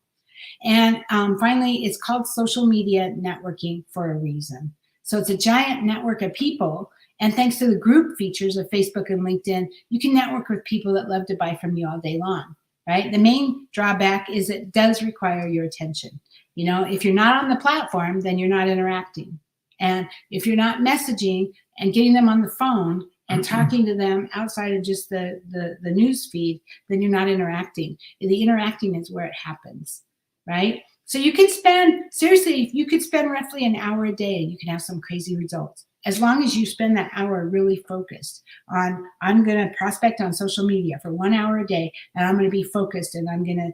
And finally, it's called social media networking for a reason. So it's a giant network of people. And thanks to the group features of Facebook and LinkedIn, you can network with people that love to buy from you all day long, right? The main drawback is it does require your attention. You know, if you're not on the platform, then you're not interacting. And if you're not messaging and getting them on the phone and talking to them outside of just the news feed, then you're not interacting. The interacting is where it happens, right? So you can spend, seriously, you could spend roughly an hour a day and you can have some crazy results. As long as you spend that hour really focused on, I'm going to prospect on social media for 1 hour a day, and I'm going to be focused, and I'm going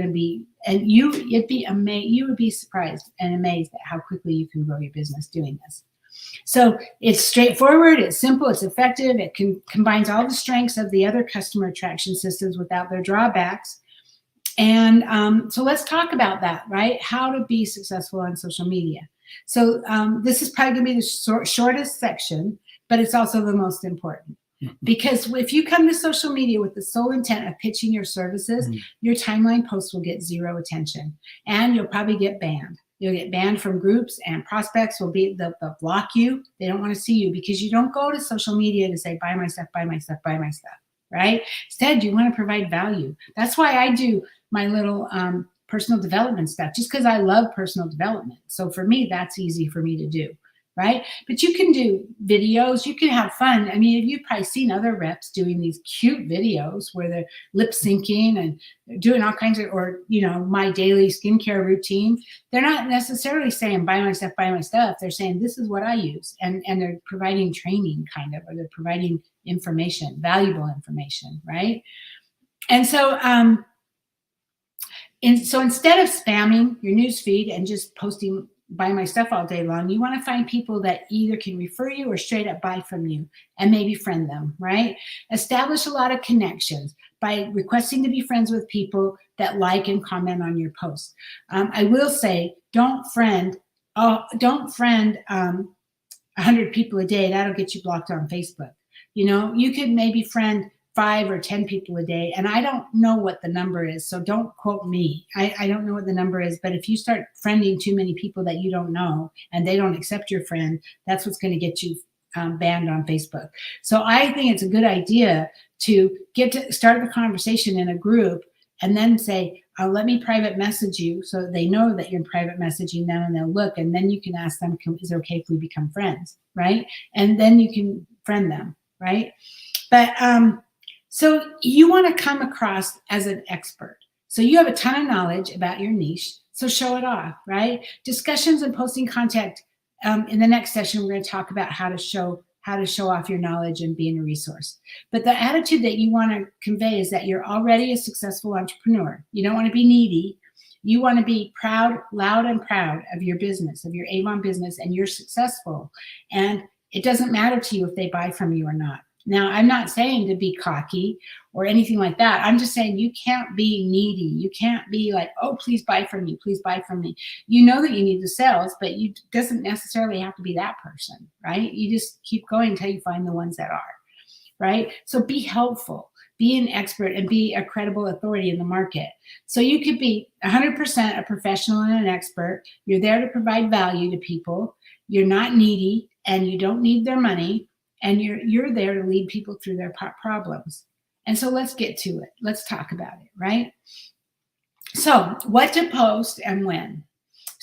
to be, and you would be surprised and amazed at how quickly you can grow your business doing this. So it's straightforward, it's simple, it's effective, it combines all the strengths of the other customer attraction systems without their drawbacks. And so let's talk about that, right? How to be successful on social media. So this is probably going to be the shortest section, but it's also the most important. Because if you come to social media with the sole intent of pitching your services, your timeline posts will get zero attention, and you'll probably get banned. You'll get banned from groups, and prospects they'll block you. They don't want to see you because you don't go to social media to say, buy my stuff, buy my stuff, buy my stuff, right? Instead, you want to provide value. That's why I do my little personal development stuff, just because I love personal development. So for me, that's easy for me to do, right? But you can do videos, you can have fun. I mean, you've probably seen other reps doing these cute videos where they're lip syncing and doing all kinds of, or, you know, my daily skincare routine. They're not necessarily saying, buy my stuff, buy my stuff. They're saying, this is what I use. And they're providing training kind of, or they're providing information, valuable information, right? And so, so instead of spamming your newsfeed and just posting buy my stuff all day long, you want to find people that either can refer you or straight up buy from you, and maybe friend them, right? Establish a lot of connections by requesting to be friends with people that like and comment on your posts. I will say, don't friend 100 people a day. That'll get you blocked on Facebook. You know, you could maybe friend 5 or 10 people a day. And I don't know what the number is, so don't quote me. I don't know what the number is, but if you start friending too many people that you don't know and they don't accept your friend, that's what's going to get you banned on Facebook. So I think it's a good idea to start the conversation in a group and then say, let me private message you, so they know that you're private messaging them, and they'll look, and then you can ask them, is it okay if we become friends, right? And then you can friend them, right? But so you want to come across as an expert. So you have a ton of knowledge about your niche, so show it off, right? Discussions and posting content. In the next session, we're going to talk about how to show off your knowledge and being a resource. But the attitude that you want to convey is that you're already a successful entrepreneur. You don't want to be needy. You want to be proud, loud and proud of your business, of your Avon business, and you're successful. And it doesn't matter to you if they buy from you or not. Now, I'm not saying to be cocky or anything like that. I'm just saying you can't be needy. You can't be like, oh, please buy from me. Please buy from me. You know that you need the sales, but you doesn't necessarily have to be that person, right? You just keep going until you find the ones that are, right? So be helpful, be an expert, and be a credible authority in the market. So you could be 100% a professional and an expert. You're there to provide value to people. You're not needy, and you don't need their money. And you're there to lead people through their problems. And so let's get to it. Let's talk about it, right? So what to post and when.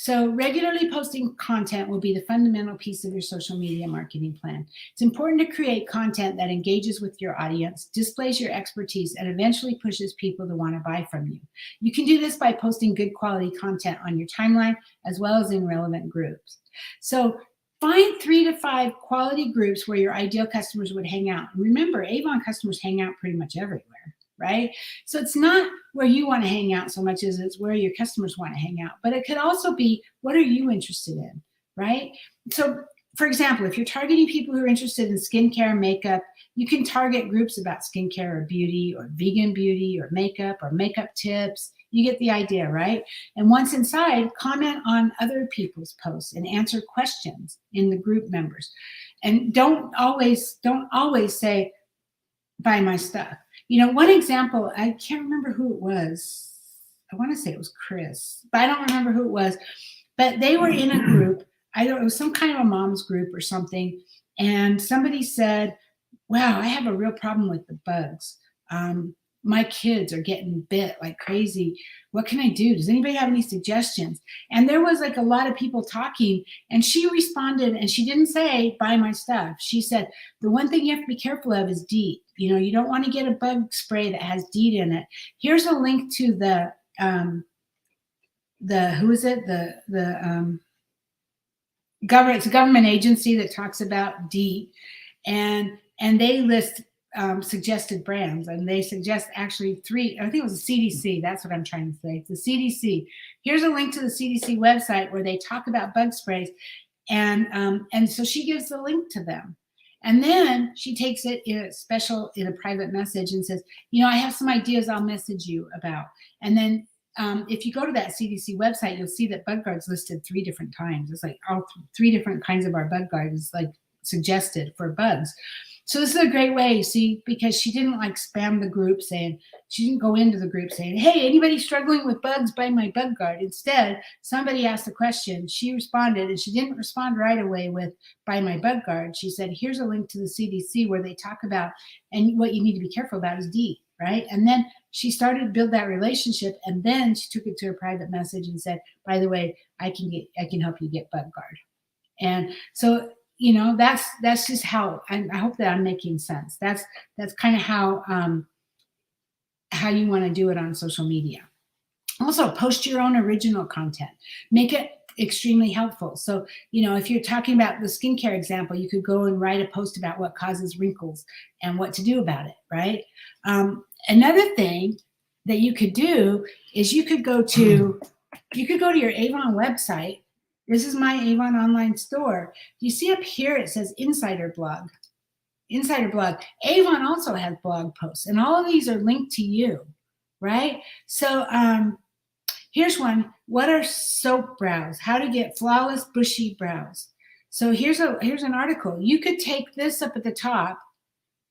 So regularly posting content will be the fundamental piece of your social media marketing plan. It's important to create content that engages with your audience, displays your expertise, and eventually pushes people to want to buy from you. You can do this by posting good quality content on your timeline as well as in relevant groups. So find 3 to 5 quality groups where your ideal customers would hang out. And remember, Avon customers hang out pretty much everywhere, right? So it's not where you want to hang out so much as it's where your customers want to hang out. But it could also be, what are you interested in, right? So for example, if you're targeting people who are interested in skincare, makeup, you can target groups about skincare or beauty or vegan beauty or makeup tips. You get the idea, right? And once inside, comment on other people's posts and answer questions in the group members. And don't always say, buy my stuff. You know, one example, I can't remember who it was. I want to say it was Chris, but I don't remember who it was. But they were in a group. It was some kind of a mom's group or something. And somebody said, wow, I have a real problem with the bugs. My kids are getting bit like crazy. What can I do? Does anybody have any suggestions? And there was like a lot of people talking, and she responded, and she didn't say, buy my stuff. She said, the one thing you have to be careful of is DEET. You know, you don't want to get a bug spray that has DEET in it. Here's a link to the it's a government agency that talks about DEET, and they list suggested brands, and they suggest actually 3. I think it was the CDC. That's what I'm trying to say. It's the CDC. Here's a link to the CDC website where they talk about bug sprays, and so she gives the link to them, and then she takes it in a private message and says, you know, I have some ideas I'll message you about, and then. If you go to that CDC website, you'll see that bug guards listed 3 different times. It's like all 3 different kinds of our bug guards like suggested for bugs. So this is a great way, see, because she didn't like spam the group she didn't go into the group saying, hey, anybody struggling with bugs, buy my bug guard. Instead, somebody asked a question, she responded, and she didn't respond right away with buy my bug guard. She said, here's a link to the CDC where they talk about, and what you need to be careful about is DEET, right? And then she started to build that relationship, and then she took it to a private message and said, by the way, I can help you get bug guard. And so, you know, that's just how, I hope that I'm making sense. That's kind of how you want to do it on social media. Also, post your own original content. Make it extremely helpful. So, you know, if you're talking about the skincare example, you could go and write a post about what causes wrinkles and what to do about it, right? Another thing that you could do is you could go to your Avon website. This is my Avon online store. You see up here, it says Insider Blog. Insider Blog. Avon also has blog posts, and all of these are linked to you, right? So here's one. What are soap brows? How to get flawless, bushy brows. So here's an article. You could take this up at the top.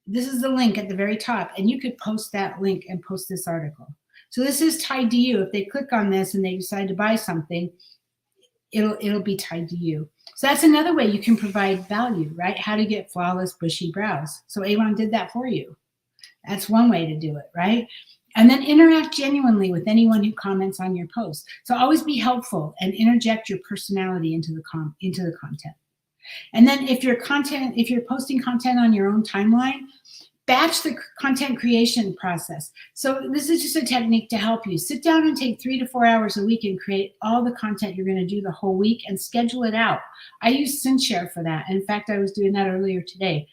This is the link at the very top, and you could post that link and post this article. So this is tied to you. If they click on this and they decide to buy something, it'll be tied to you. So that's another way you can provide value, right? How to get flawless, bushy brows. So Avon did that for you. That's one way to do it, right? And then interact genuinely with anyone who comments on your post. So always be helpful and interject your personality into the content. And then if you're posting content on your own timeline, batch the content creation process. So this is just a technique to help you. Sit down and take 3 to 4 hours a week and create all the content you're going to do the whole week and schedule it out. I use SynShare for that. In fact, I was doing that earlier today.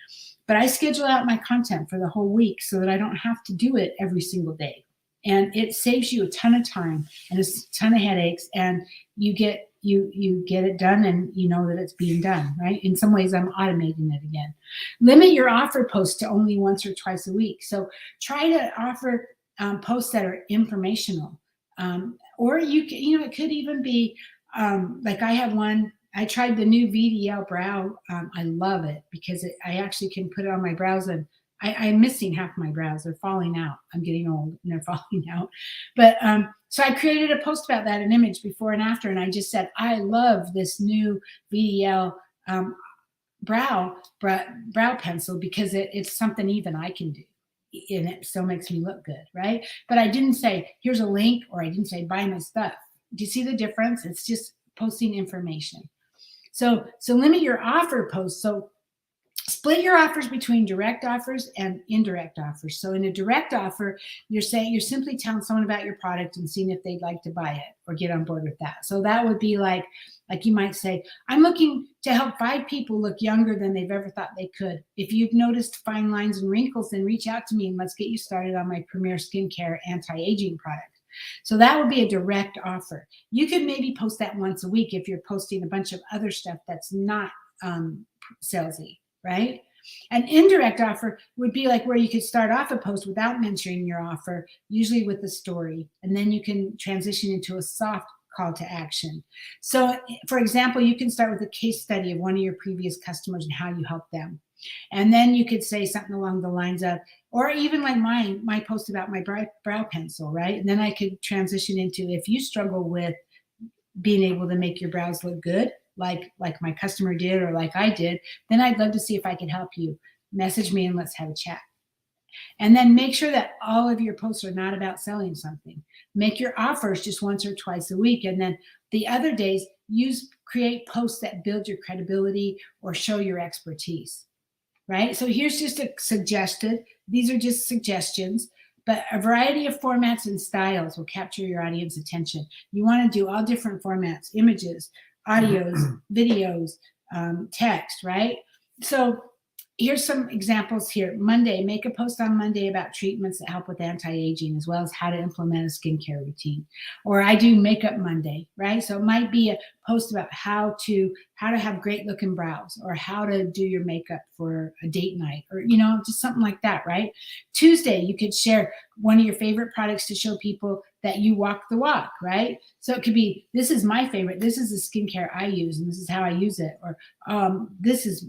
But I schedule out my content for the whole week so that I don't have to do it every single day. And it saves you a ton of time and a ton of headaches, and you get it done, and you know that it's being done, right? In some ways, I'm automating it again. Limit your offer posts to only once or twice a week. So try to offer posts that are informational, or it could even be like I have one. I tried the new VDL brow. I love it because I actually can put it on my brows, and I'm missing half my brows. They're falling out. I'm getting old and they're falling out. But so I created a post about that, an image before and after, and I just said, I love this new VDL brow pencil because it's something even I can do. And it still makes me look good, right? But I didn't say, here's a link, or I didn't say, buy my stuff. Do you see the difference? It's just posting information. So limit your offer posts. So split your offers between direct offers and indirect offers. So in a direct offer, you're simply telling someone about your product and seeing if they'd like to buy it or get on board with that. So that would be like you might say, I'm looking to help 5 people look younger than they've ever thought they could. If you've noticed fine lines and wrinkles, then reach out to me and let's get you started on my premier skincare anti-aging product. So that would be a direct offer. You could maybe post that once a week if you're posting a bunch of other stuff that's not salesy. Right? An indirect offer would be like where you could start off a post without mentioning your offer, usually with a story, and then you can transition into a soft call to action. So, for example, you can start with a case study of one of your previous customers and how you helped them. And then you could say something along the lines of, or even like my post about my brow pencil, right? And then I could transition into, if you struggle with being able to make your brows look good, like my customer did or like I did, then I'd love to see if I can help you. Message me and let's have a chat. And then make sure that all of your posts are not about selling something. Make your offers just once or twice a week. And then the other days, create posts that build your credibility or show your expertise, right? So here's just these are just suggestions, but a variety of formats and styles will capture your audience attention. You want to do all different formats, images, audios, videos, text, right? So here's some examples here. Monday, make a post on Monday about treatments that help with anti-aging, as well as how to implement a skincare routine. Or I do Makeup Monday, right? So it might be a post about how to have great looking brows, or how to do your makeup for a date night, or, just something like that, right? Tuesday, you could share one of your favorite products to show people that you walk the walk, right? So it could be, this is my favorite. This is the skincare I use, and this is how I use it. Or this is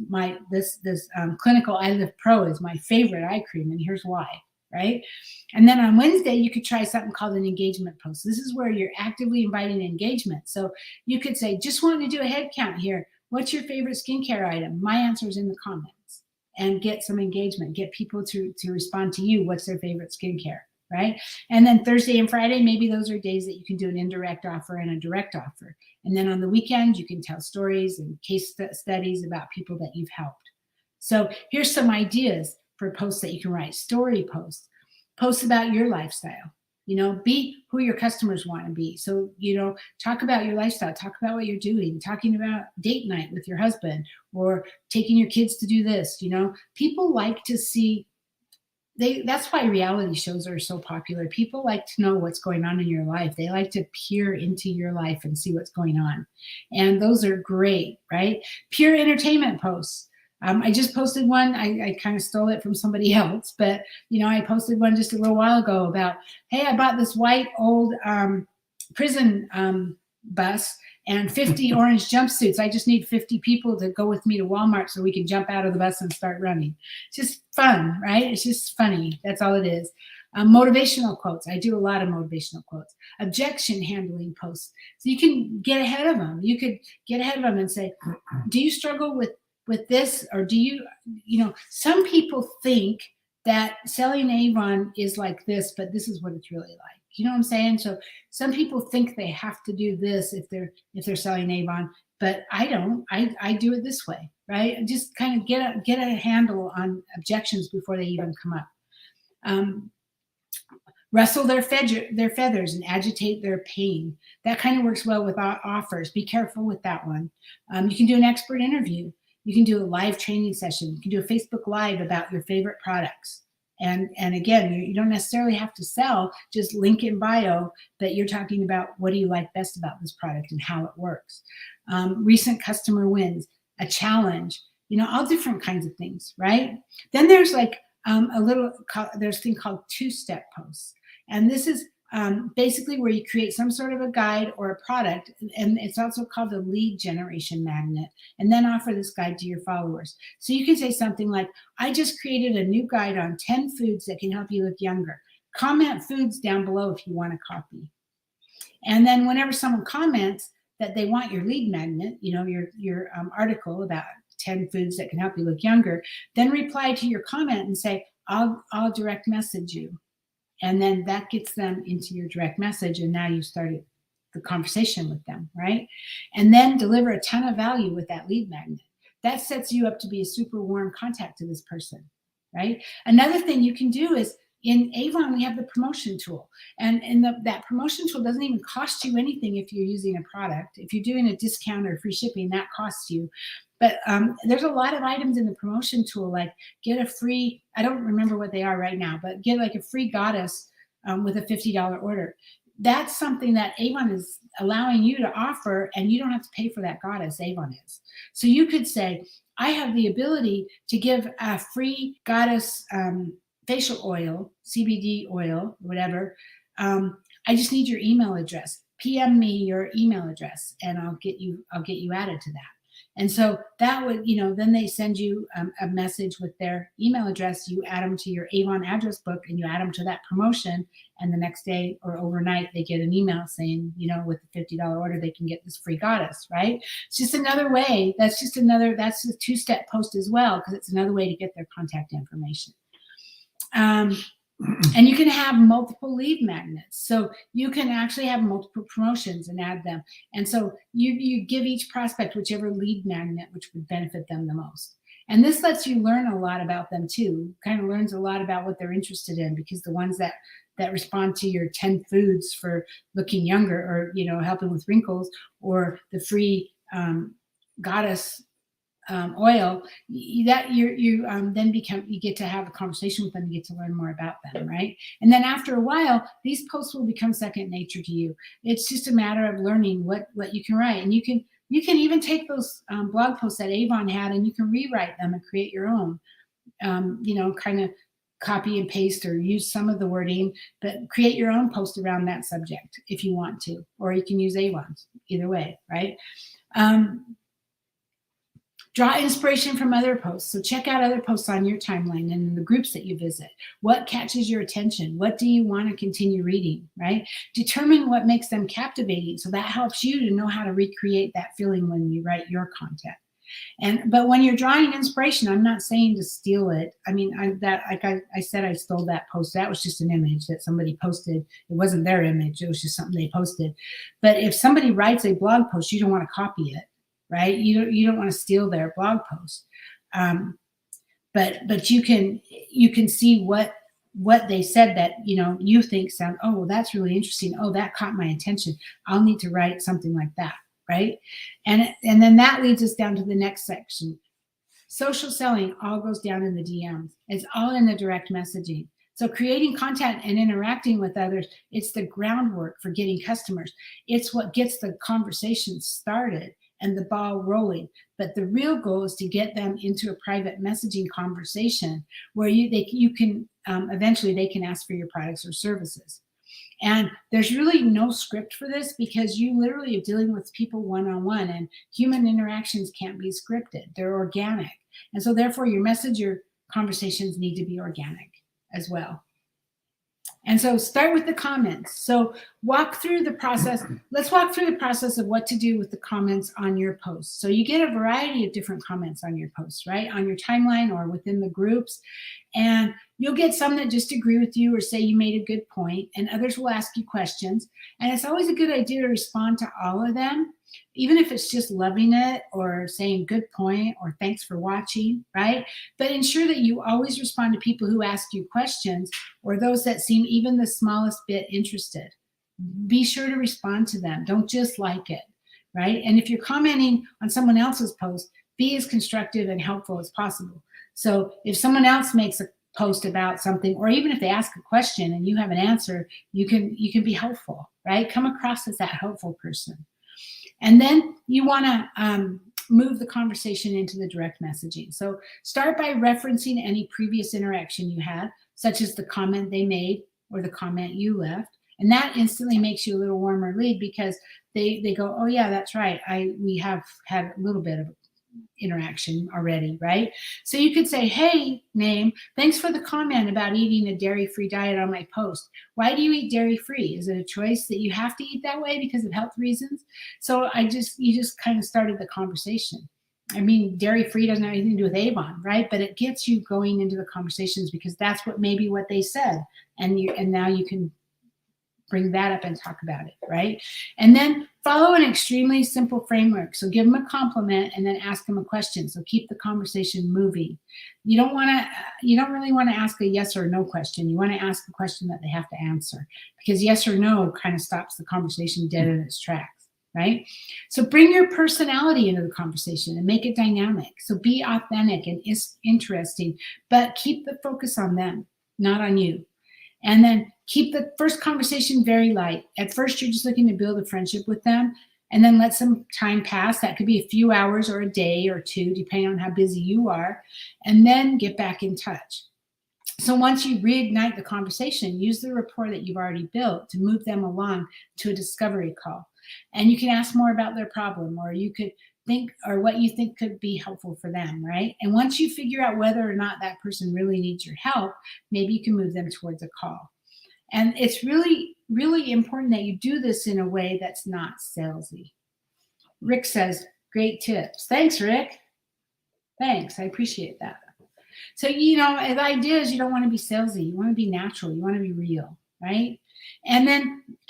this Clinical Eye Lift Pro is my favorite eye cream, and here's why, right? And then on Wednesday, you could try something called an engagement post. This is where you're actively inviting engagement. So you could say, just wanted to do a head count here. What's your favorite skincare item? My answer is in the comments, and get some engagement. Get people to respond to you. What's their favorite skincare, right? And then Thursday and Friday, maybe those are days that you can do an indirect offer and a direct offer. And then on the weekend, you can tell stories and case studies about people that you've helped. So here's some ideas for posts that you can write. Story posts. Posts about your lifestyle. Be who your customers want to be. So, talk about your lifestyle, talk about what you're doing, talking about date night with your husband, or taking your kids to do this. People like to see, that's why reality shows are so popular. People like to know what's going on in your life. They like to peer into your life and see what's going on. And those are great, right? Pure entertainment posts. I just posted one. I kind of stole it from somebody else, but I posted one just a little while ago about, hey, I bought this white old prison bus and 50 orange jumpsuits. I just need 50 people to go with me to Walmart so we can jump out of the bus and start running. It's just fun, right? It's just funny. That's all it is. Motivational quotes. I do a lot of motivational quotes. Objection handling posts. So you can get ahead of them. You could get ahead of them and say, do you struggle with this? Or do you, some people think that selling Avon is like this, but this is what it's really like. You know what I'm saying? So some people think they have to do this if they're selling Avon, but I don't. I do it this way, right? Just kind of get a handle on objections before they even come up. Rustle their feathers and agitate their pain. That kind of works well with offers. Be careful with that one. You can do an expert interview. You can do a live training session. You can do a Facebook Live about your favorite products. And again, you don't necessarily have to sell, just link in bio that you're talking about what do you like best about this product and how it works. Recent customer wins, a challenge, all different kinds of things, right? Then there's like there's a thing called two-step posts. And this is basically where you create some sort of a guide or a product, and it's also called the lead generation magnet, and then offer this guide to your followers. So you can say something like, I just created a new guide on 10 foods that can help you look younger. Comment foods down below if you want a copy. And then whenever someone comments that they want your lead magnet, your article about 10 foods that can help you look younger, then reply to your comment and say, I'll direct message you. And then that gets them into your direct message, and now you started the conversation with them, right? And then deliver a ton of value with that lead magnet. That sets you up to be a super warm contact to this person, right? Another thing you can do is, in Avon, we have the promotion tool. And that promotion tool doesn't even cost you anything if you're using a product. If you're doing a discount or free shipping, that costs you. But there's a lot of items in the promotion tool, like get a free, I don't remember what they are right now, but get like a free goddess with a $50 order. That's something that Avon is allowing you to offer, and you don't have to pay for that goddess. Avon is. So you could say, I have the ability to give a free goddess facial oil, CBD oil, whatever. I just need your email address. PM me your email address, and I'll get you added to that. And so that would, then they send you a message with their email address. You add them to your Avon address book, and you add them to that promotion. And the next day or overnight, they get an email saying, with the $50 order, they can get this free goddess, right? It's just another way. That's a two-step post as well, because it's another way to get their contact information. And you can have multiple lead magnets. So you can actually have multiple promotions and add them. And so you give each prospect whichever lead magnet which would benefit them the most. And this lets you learn a lot about them too. Kind of learns a lot about what they're interested in, because the ones that respond to your 10 foods for looking younger, or, helping with wrinkles, or the free goddess oil, that you then you get to have a conversation with them, you get to learn more about them, right? And then after a while, these posts will become second nature to you. It's just a matter of learning what you can write. And you can even take those blog posts that Avon had, and you can rewrite them and create your own, kind of copy and paste, or use some of the wording, but create your own post around that subject if you want to, or you can use Avon's, either way, right? Draw inspiration from other posts. So check out other posts on your timeline and in the groups that you visit. What catches your attention? What do you want to continue reading, right? Determine what makes them captivating. So that helps you to know how to recreate that feeling when you write your content. But when you're drawing inspiration, I'm not saying to steal it. I mean, I said I stole that post. That was just an image that somebody posted. It wasn't their image. It was just something they posted. But if somebody writes a blog post, you don't want to copy it, right? You don't want to steal their blog post. But you can see what they said that, you think sound, oh, that's really interesting. Oh, that caught my attention. I'll need to write something like that. Right. And then that leads us down to the next section. Social selling all goes down in the DMs. It's all in the direct messaging. So creating content and interacting with others, it's the groundwork for getting customers. It's what gets the conversation started and the ball rolling. But the real goal is to get them into a private messaging conversation where you can eventually they can ask for your products or services. And there's really no script for this, because you literally are dealing with people one-on-one, and human interactions can't be scripted. They're organic. And so therefore your conversations need to be organic as well. And so start with the comments. So walk through the process. Let's walk through the process of what to do with the comments on your posts. So you get a variety of different comments on your posts, right? On your timeline or within the groups. And you'll get some that just agree with you or say you made a good point, and others will ask you questions. And it's always a good idea to respond to all of them, even if it's just loving it or saying good point or thanks for watching, right? But ensure that you always respond to people who ask you questions, or those that seem even the smallest bit interested. Be sure to respond to them. Don't just like it, right? And if you're commenting on someone else's post, be as constructive and helpful as possible. So if someone else makes a post about something, or even if they ask a question and you have an answer, you can be helpful, right? Come across as that helpful person. And then you want to move the conversation into the direct messaging. So start by referencing any previous interaction you had, such as the comment they made or the comment you left. And that instantly makes you a little warmer lead, because they go, oh yeah, that's right. We have had a little bit of interaction already, right? So you could say, hey, name, thanks for the comment about eating a dairy-free diet on my post. Why do you eat dairy-free? Is it a choice that you have to eat that way because of health reasons? So you just kind of started the conversation. I mean, dairy-free doesn't have anything to do with Avon, right? But it gets you going into the conversations, because that's what they said. And now you can bring that up and talk about it, right? And then follow an extremely simple framework. So give them a compliment and then ask them a question. So keep the conversation moving. You don't really want to ask a yes or no question. You want to ask a question that they have to answer, because yes or no kind of stops the conversation dead in its tracks, right? So bring your personality into the conversation and make it dynamic. So be authentic and interesting, but keep the focus on them, not on you. And then keep the first conversation very light. At first, you're just looking to build a friendship with them, and then let some time pass. That could be a few hours or a day or two, depending on how busy you are, and then get back in touch. So once you reignite the conversation, use the rapport that you've already built to move them along to a discovery call. And you can ask more about their problem, or you could think, or what you think could be helpful for them, right? And once you figure out whether or not that person really needs your help, maybe you can move them towards a call. And it's really, really important that you do this in a way that's not salesy. Rick says, great tips. Thanks, Rick. Thanks, I appreciate that. So, the idea is you don't want to be salesy. You want to be natural. You want to be real, right? And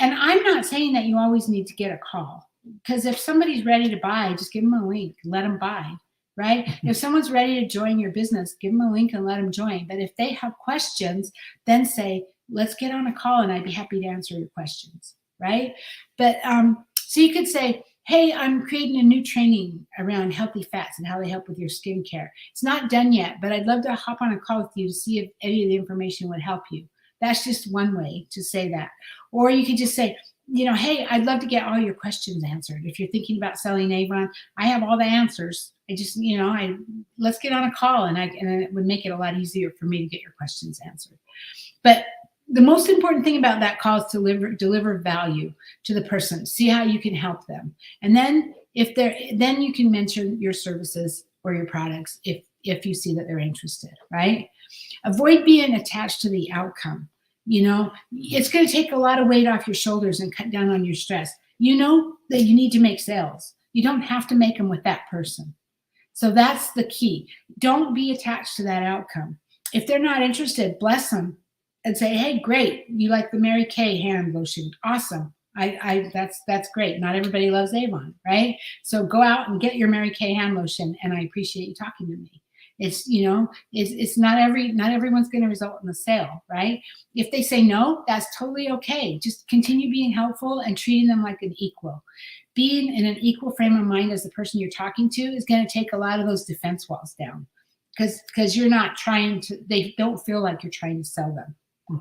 I'm not saying that you always need to get a call, because if somebody's ready to buy, just give them a link and let them buy, right? If someone's ready to join your business, give them a link and let them join. But if they have questions, then say, let's get on a call and I'd be happy to answer your questions, right? But so you could say, hey, I'm creating a new training around healthy fats and how they help with your skincare. It's not done yet, but I'd love to hop on a call with you to see if any of the information would help you. That's just one way to say that. Or you could just say, hey, I'd love to get all your questions answered. If you're thinking about selling Avon, I have all the answers. I just, let's get on a call, and it would make it a lot easier for me to get your questions answered. But the most important thing about that call is to deliver value to the person. See how you can help them. And then then you can mention your services or your products if you see that they're interested, right? Avoid being attached to the outcome. It's going to take a lot of weight off your shoulders and cut down on your stress. You know that you need to make sales. You don't have to make them with that person. So that's the key. Don't be attached to that outcome. If they're not interested, bless them and say, hey, great. You like the Mary Kay hand lotion. Awesome. That's great. Not everybody loves Avon, right? So go out and get your Mary Kay hand lotion, and I appreciate you talking to me. It's, it's not everyone's going to result in a sale, right? If they say no, that's totally okay. Just continue being helpful and treating them like an equal. Being in an equal frame of mind as the person you're talking to is going to take a lot of those defense walls down, because you're not they don't feel like you're trying to sell them.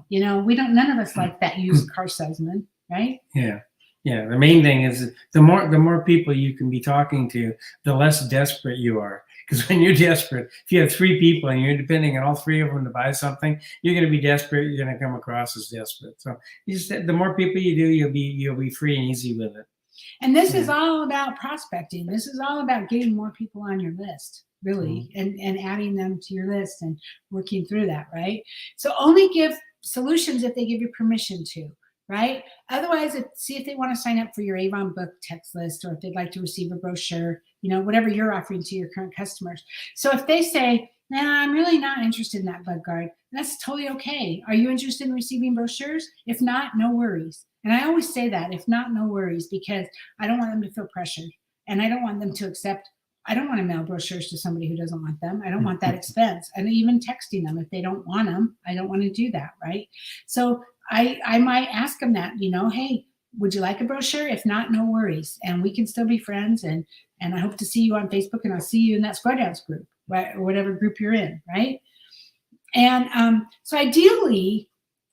None of us like that used car salesman, right? Yeah. Yeah. The main thing is the more people you can be talking to, the less desperate you are. Because when you're desperate, if you have 3 people and you're depending on all 3 of them to buy something, you're going to be desperate. You're going to come across as desperate. So the more people you do, you'll be free and easy with it. And this is all about prospecting. This is all about getting more people on your list, really, and adding them to your list and working through that, right? So only give solutions if they give you permission to, right? Otherwise, see if they want to sign up for your Avon book text list, or if they'd like to receive a brochure, whatever you're offering to your current customers. So if they say, I'm really not interested in that bug guard, that's totally okay. Are you interested in receiving brochures? If not, no worries. And I always say that, if not, no worries, because I don't want them to feel pressured, and I don't want them to accept. I don't want to mail brochures to somebody who doesn't want them. I don't want that expense. And even texting them if they don't want them, I don't want to do that, right? So I might ask them that, hey, would you like a brochure? If not, no worries. And we can still be friends. And I hope to see you on Facebook, and I'll see you in that Square Dance group, right? Or whatever group you're in, right? And so ideally,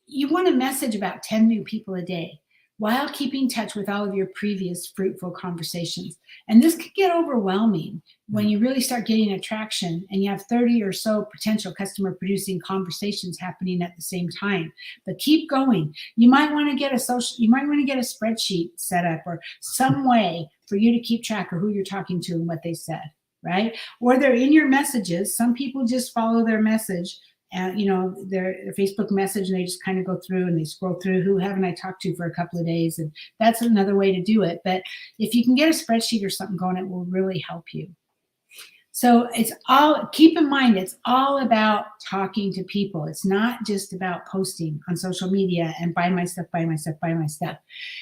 you want to message about 10 new people a day while keeping in touch with all of your previous fruitful conversations. And this could get overwhelming when you really start getting attraction and you have 30 or so potential customer producing conversations happening at the same time. But keep going. You might want to get a spreadsheet set up, or some way for you to keep track of who you're talking to and what they said, right? Or they're in your messages. Some people just follow their message, their Facebook message, and they just kind of go through and they scroll through, who haven't I talked to for a couple of days? And that's another way to do it. But if you can get a spreadsheet or something going, it will really help you. So keep in mind, it's all about talking to people. It's not just about posting on social media and buy my stuff, buy my stuff, buy my stuff.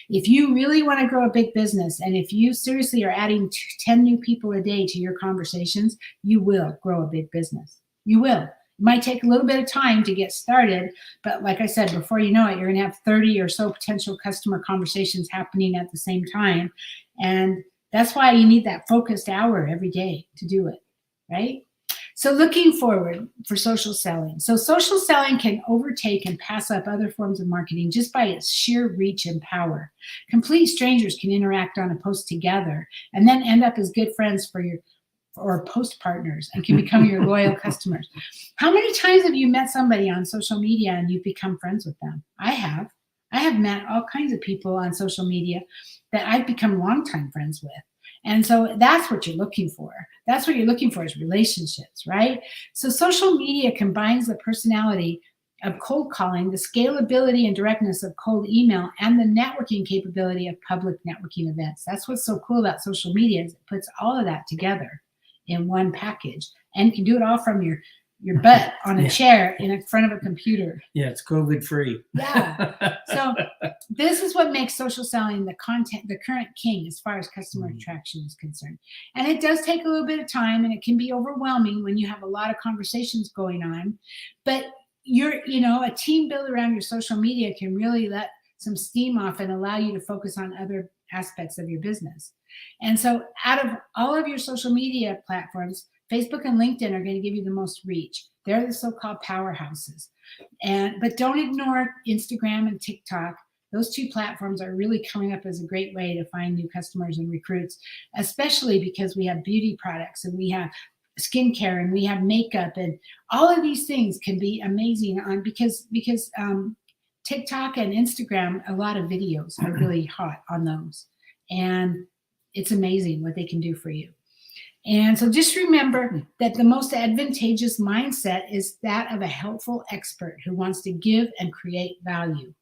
If you really want to grow a big business, and if you seriously are adding 10 new people a day to your conversations, you will grow a big business. You will. It might take a little bit of time to get started, but like I said, before you know it, you're going to have 30 or so potential customer conversations happening at the same time. And that's why you need that focused hour every day to do it, right? So looking forward for social selling. So social selling can overtake and pass up other forms of marketing just by its sheer reach and power. Complete strangers can interact on a post together and then end up as good friends or post partners and can become your loyal customers. How many times have you met somebody on social media and you've become friends with them? I have. I have met all kinds of people on social media that I've become longtime friends with. And so that's what you're looking for. That's what you're looking for, is relationships, right? So social media combines the personality of cold calling, the scalability and directness of cold email, and the networking capability of public networking events. That's what's so cool about social media, is it puts all of that together in one package, and you can do it all from your butt on a chair in front of a computer. Yeah, it's COVID free. Yeah. So this is what makes social selling the current king as far as customer attraction is concerned. And it does take a little bit of time, and it can be overwhelming when you have a lot of conversations going on. But a team built around your social media can really let some steam off and allow you to focus on other aspects of your business. And so out of all of your social media platforms, Facebook and LinkedIn are going to give you the most reach. They're the so-called powerhouses. But don't ignore Instagram and TikTok. Those two platforms are really coming up as a great way to find new customers and recruits, especially because we have beauty products and we have skincare and we have makeup, and all of these things can be amazing on because TikTok and Instagram, a lot of videos are really hot on those. And it's amazing what they can do for you. And so just remember that the most advantageous mindset is that of a helpful expert who wants to give and create value.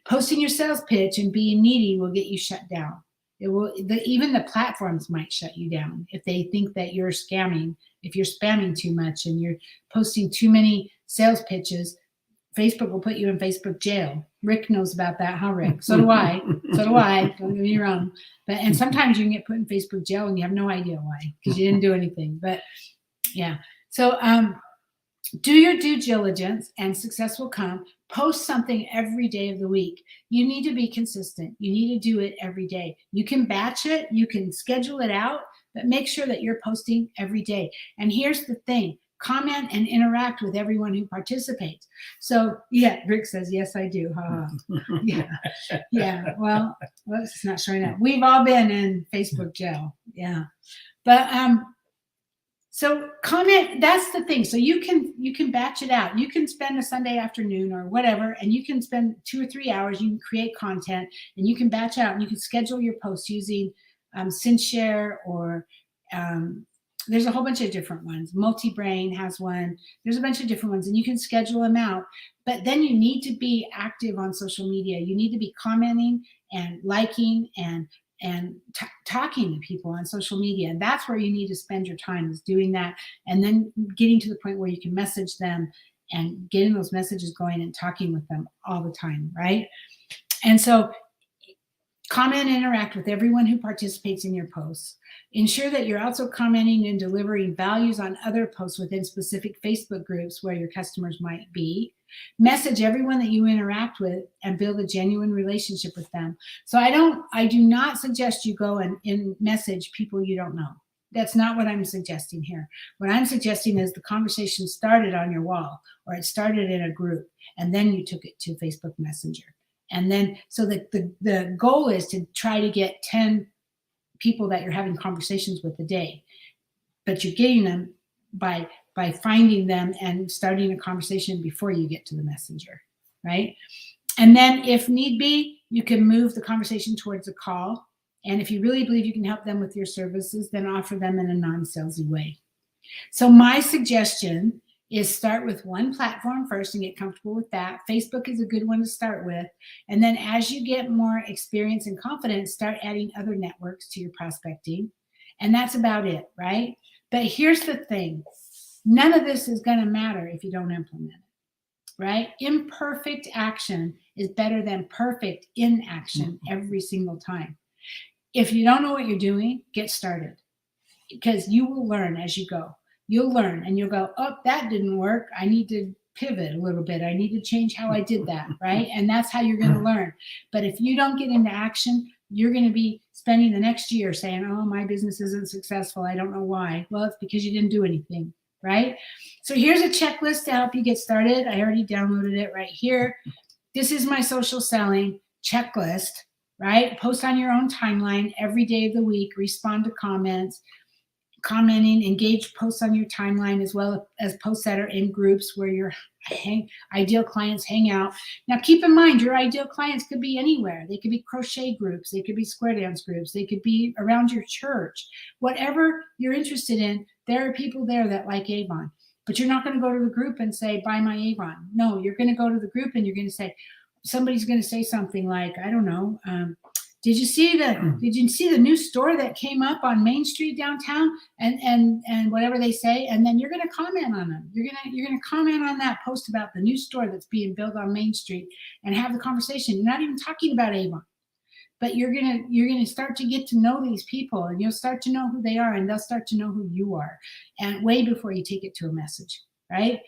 Posting your sales pitch and being needy will get you shut down. Even the platforms might shut you down if they think that you're scamming. If you're spamming too much and you're posting too many sales pitches, Facebook will put you in Facebook jail. Rick knows about that, huh, Rick? So do I. Don't get me wrong. And sometimes you can get put in Facebook jail and you have no idea why, because you didn't do anything. But yeah. So do your due diligence and success will come. Post something every day of the week. You need to be consistent. You need to do it every day. You can batch it. You can schedule it out, but make sure that you're posting every day. And here's the thing. Comment and interact with everyone who participates. So yeah, Rick says, yes, I do. Yeah. Well, it's not showing up. We've all been in Facebook jail. Yeah. But so comment, that's the thing. So you can batch it out. You can spend a Sunday afternoon or whatever, and you can spend 2 or 3 hours. You can create content and you can batch out, and you can schedule your posts using SendShare or there's a whole bunch of different ones. Multibrain has one. There's a bunch of different ones, and you can schedule them out. But then you need to be active on social media. You need to be commenting and liking and talking to people on social media. And that's where you need to spend your time, is doing that. And then getting to the point where you can message them and getting those messages going and talking with them all the time, right? And so comment and interact with everyone who participates in your posts. Ensure that you're also commenting and delivering values on other posts within specific Facebook groups where your customers might be. Message everyone that you interact with and build a genuine relationship with them. So I do not suggest you go and message people you don't know. That's not what I'm suggesting here. What I'm suggesting is the conversation started on your wall, or it started in a group, and then you took it to Facebook Messenger. And then, so the goal is to try to get 10 people that you're having conversations with a day, but you're getting them by finding them and starting a conversation before you get to the messenger, right? And then if need be, you can move the conversation towards a call. And if you really believe you can help them with your services, then offer them in a non-salesy way. So my suggestion is start with one platform first and get comfortable with that. Facebook is a good one to start with. And then as you get more experience and confidence, start adding other networks to your prospecting. And that's about it, right? But here's the thing. None of this is going to matter if you don't implement it, right? Imperfect action is better than perfect inaction every single time. If you don't know what you're doing, get started, because you will learn as you go. You'll learn and you'll go, oh, that didn't work. I need to pivot a little bit. I need to change how I did that, right? And that's how you're going to learn. But if you don't get into action, you're going to be spending the next year saying, oh, my business isn't successful. I don't know why. Well, it's because you didn't do anything, right? So here's a checklist to help you get started. I already downloaded it right here. This is my social selling checklist, right? Post on your own timeline every day of the week, respond to comments, commenting, engage posts on your timeline, as well as posts that are in groups where your ideal clients hang out. Now, keep in mind, your ideal clients could be anywhere. They could be crochet groups. They could be square dance groups. They could be around your church. Whatever you're interested in, there are people there that like Avon. But you're not going to go to the group and say, buy my Avon. No, you're going to go to the group and you're going to say, somebody's going to say something like, I don't know, did you see the new store that came up on Main Street downtown, and whatever they say, and then you're going to comment on them. You're going to comment on that post about the new store that's being built on Main Street and have the conversation. You're not even talking about Avon, but you're going to start to get to know these people, and you'll start to know who they are, and they'll start to know who you are, and way before you take it to a message, right?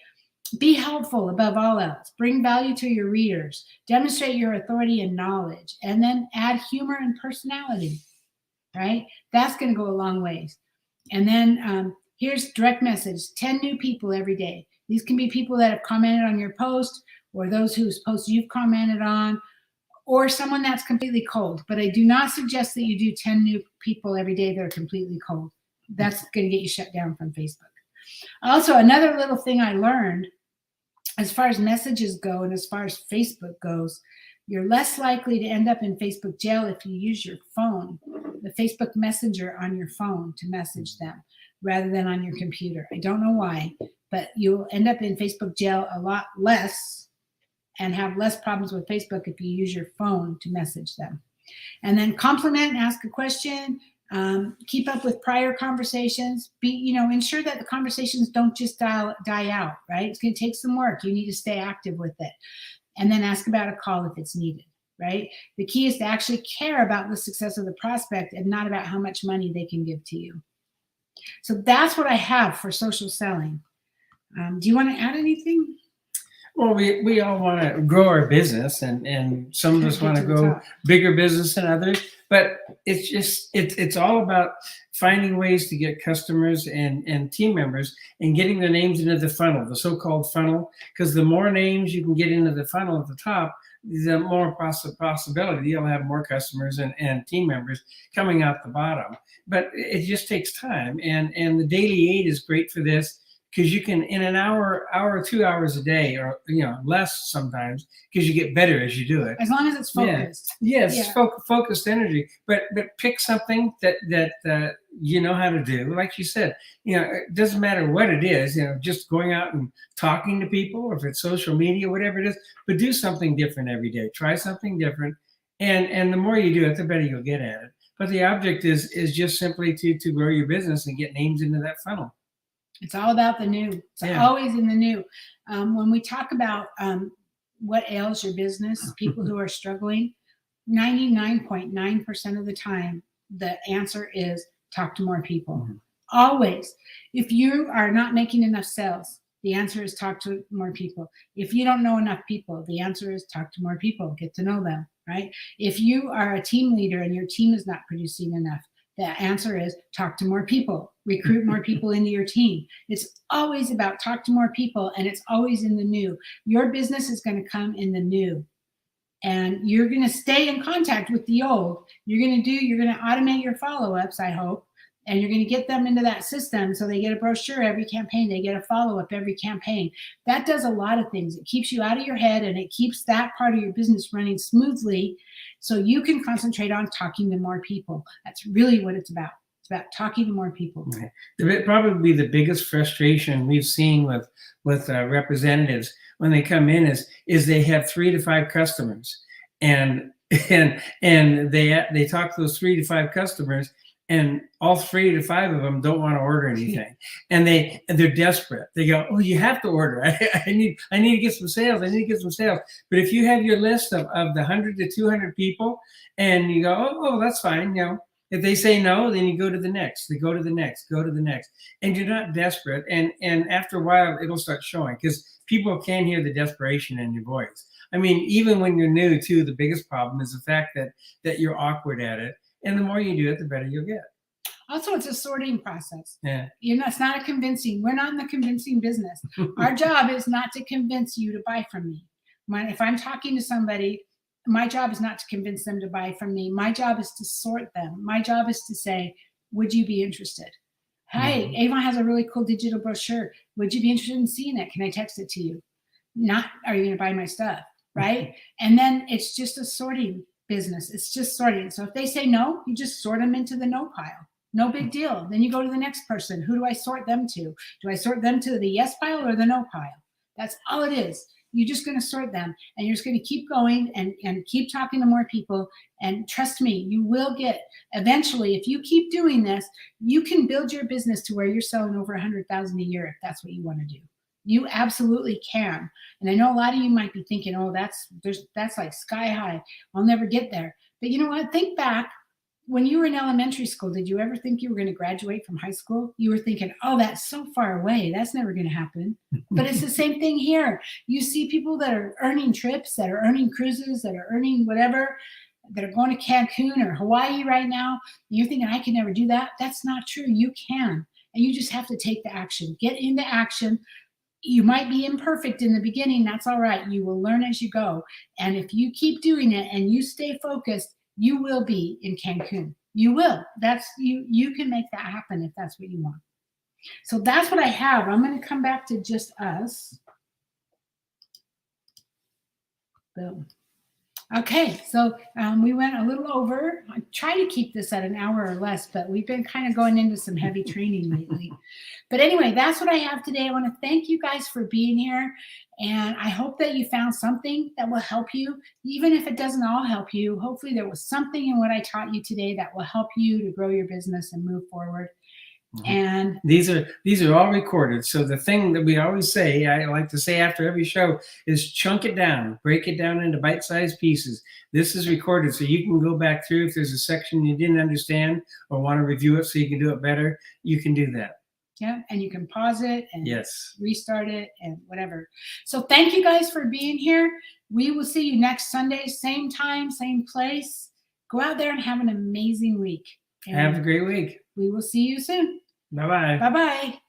Be helpful above all else. Bring value to your readers. Demonstrate your authority and knowledge. And then add humor and personality, right? That's going to go a long ways. And then here's direct message. 10 new people every day. These can be people that have commented on your post, or those whose posts you've commented on, or someone that's completely cold. But I do not suggest that you do 10 new people every day that are completely cold. That's going to get you shut down from Facebook. Also, another little thing I learned, as far as messages go and as far as Facebook goes, you're less likely to end up in Facebook jail if you use your phone, the Facebook Messenger on your phone, to message them rather than on your computer. I don't know why, but you'll end up in Facebook jail a lot less and have less problems with Facebook if you use your phone to message them. And then compliment, ask a question. Keep up with prior conversations. Ensure that the conversations don't just die out, right? It's going to take some work. You need to stay active with it. And then ask about a call if it's needed, right? The key is to actually care about the success of the prospect and not about how much money they can give to you. So that's what I have for social selling. Do you want to add anything? Well, we all want to grow our business, and some of us want to grow bigger business than others. But it's all about finding ways to get customers and team members and getting their names into the funnel, the so-called funnel. Because the more names you can get into the funnel at the top, the more possibility you'll have more customers and team members coming out the bottom. But it just takes time, and the daily aid is great for this. Because you can, in an hour or 2 hours a day, or less sometimes, because you get better as you do it. As long as it's focused. Yes, focused energy. But pick something that you know how to do. Like you said, it doesn't matter what it is. Just going out and talking to people, or if it's social media, whatever it is. But do something different every day. Try something different, and the more you do it, the better you'll get at it. But the object is just simply to grow your business and get names into that funnel. It's all about the new. It's always in the new. When we talk about what ails your business, people who are struggling, 99.9% of the time, the answer is talk to more people. Mm-hmm. Always. If you are not making enough sales, the answer is talk to more people. If you don't know enough people, the answer is talk to more people, get to know them, right? If you are a team leader and your team is not producing enough, the answer is talk to more people, recruit more people into your team. It's always about talk to more people, and it's always in the new. Your business is going to come in the new, and you're going to stay in contact with the old. You're going to automate your follow-ups, I hope, and you're going to get them into that system so they get a brochure every campaign. They get a follow-up every campaign. That does a lot of things. It keeps you out of your head, and it keeps that part of your business running smoothly so you can concentrate on talking to more people. That's really what it's about. It's about talking to more people. Okay. Probably the biggest frustration we've seen with representatives when they come in is they have 3 to 5 customers, and they talk to those 3 to 5 customers, and all 3 to 5 of them don't want to order anything, and they're desperate. They go, "Oh, you have to order. I need to get some sales. I need to get some sales." But if you have your list of the 100 to 200 people, and you go, "Oh, that's fine," if they say no, then you go to the next. They go to the next, go to the next, and you're not desperate. And after a while, it'll start showing because people can hear the desperation in your voice. I mean, even when you're new, too, the biggest problem is the fact that you're awkward at it. And the more you do it, the better you'll get. Also, it's a sorting process. Yeah. It's not a convincing. We're not in the convincing business. Our job is not to convince you to buy from me. If I'm talking to somebody, my job is not to convince them to buy from me. My job is to sort them. My job is to say, would you be interested? Hey, Avon has a really cool digital brochure. Would you be interested in seeing it? Can I text it to you? Not, are you going to buy my stuff? Right? And then it's just a sorting business. It's just sorting. So if they say no, you just sort them into the no pile. No big deal. Then you go to the next person. Who do I sort them to? Do I sort them to the yes pile or the no pile? That's all it is. You're just going to sort them, and you're just going to keep going and keep talking to more people. And trust me, you will get eventually, if you keep doing this, you can build your business to where you're selling over 100,000 a year if that's what you want to do. You absolutely can. And I know a lot of you might be thinking, oh, that's like sky high. I'll never get there. But you know what? Think back. When you were in elementary school, did you ever think you were going to graduate from high school? You were thinking, oh, that's so far away. That's never going to happen. But it's the same thing here. You see people that are earning trips, that are earning cruises, that are earning whatever, that are going to Cancun or Hawaii right now. And you're thinking, I can never do that. That's not true. You can. And you just have to take the action. Get into action. You might be imperfect in the beginning. That's all right. You will learn as you go. And if you keep doing it and you stay focused, you will be in Cancun. You will. You can make that happen if that's what you want. So that's what I have. I'm going to come back to just us. Boom. Okay, so we went a little over. I try to keep this at an hour or less, but we've been kind of going into some heavy training lately. But anyway, that's what I have today. I want to thank you guys for being here, and I hope that you found something that will help you. Even if it doesn't all help you, hopefully there was something in what I taught you today that will help you to grow your business and move forward. And these are all recorded. So the thing that we always say, I like to say after every show, is chunk it down, break it down into bite-sized pieces. This is recorded, so you can go back through. If there's a section you didn't understand or want to review it so you can do it better, you can do that. Yeah, and you can pause it and yes, restart it and whatever. So thank you guys for being here. We will see you next Sunday, same time, same place. Go out there and have an amazing week. And have a great week. We will see you soon. Bye-bye. Bye-bye.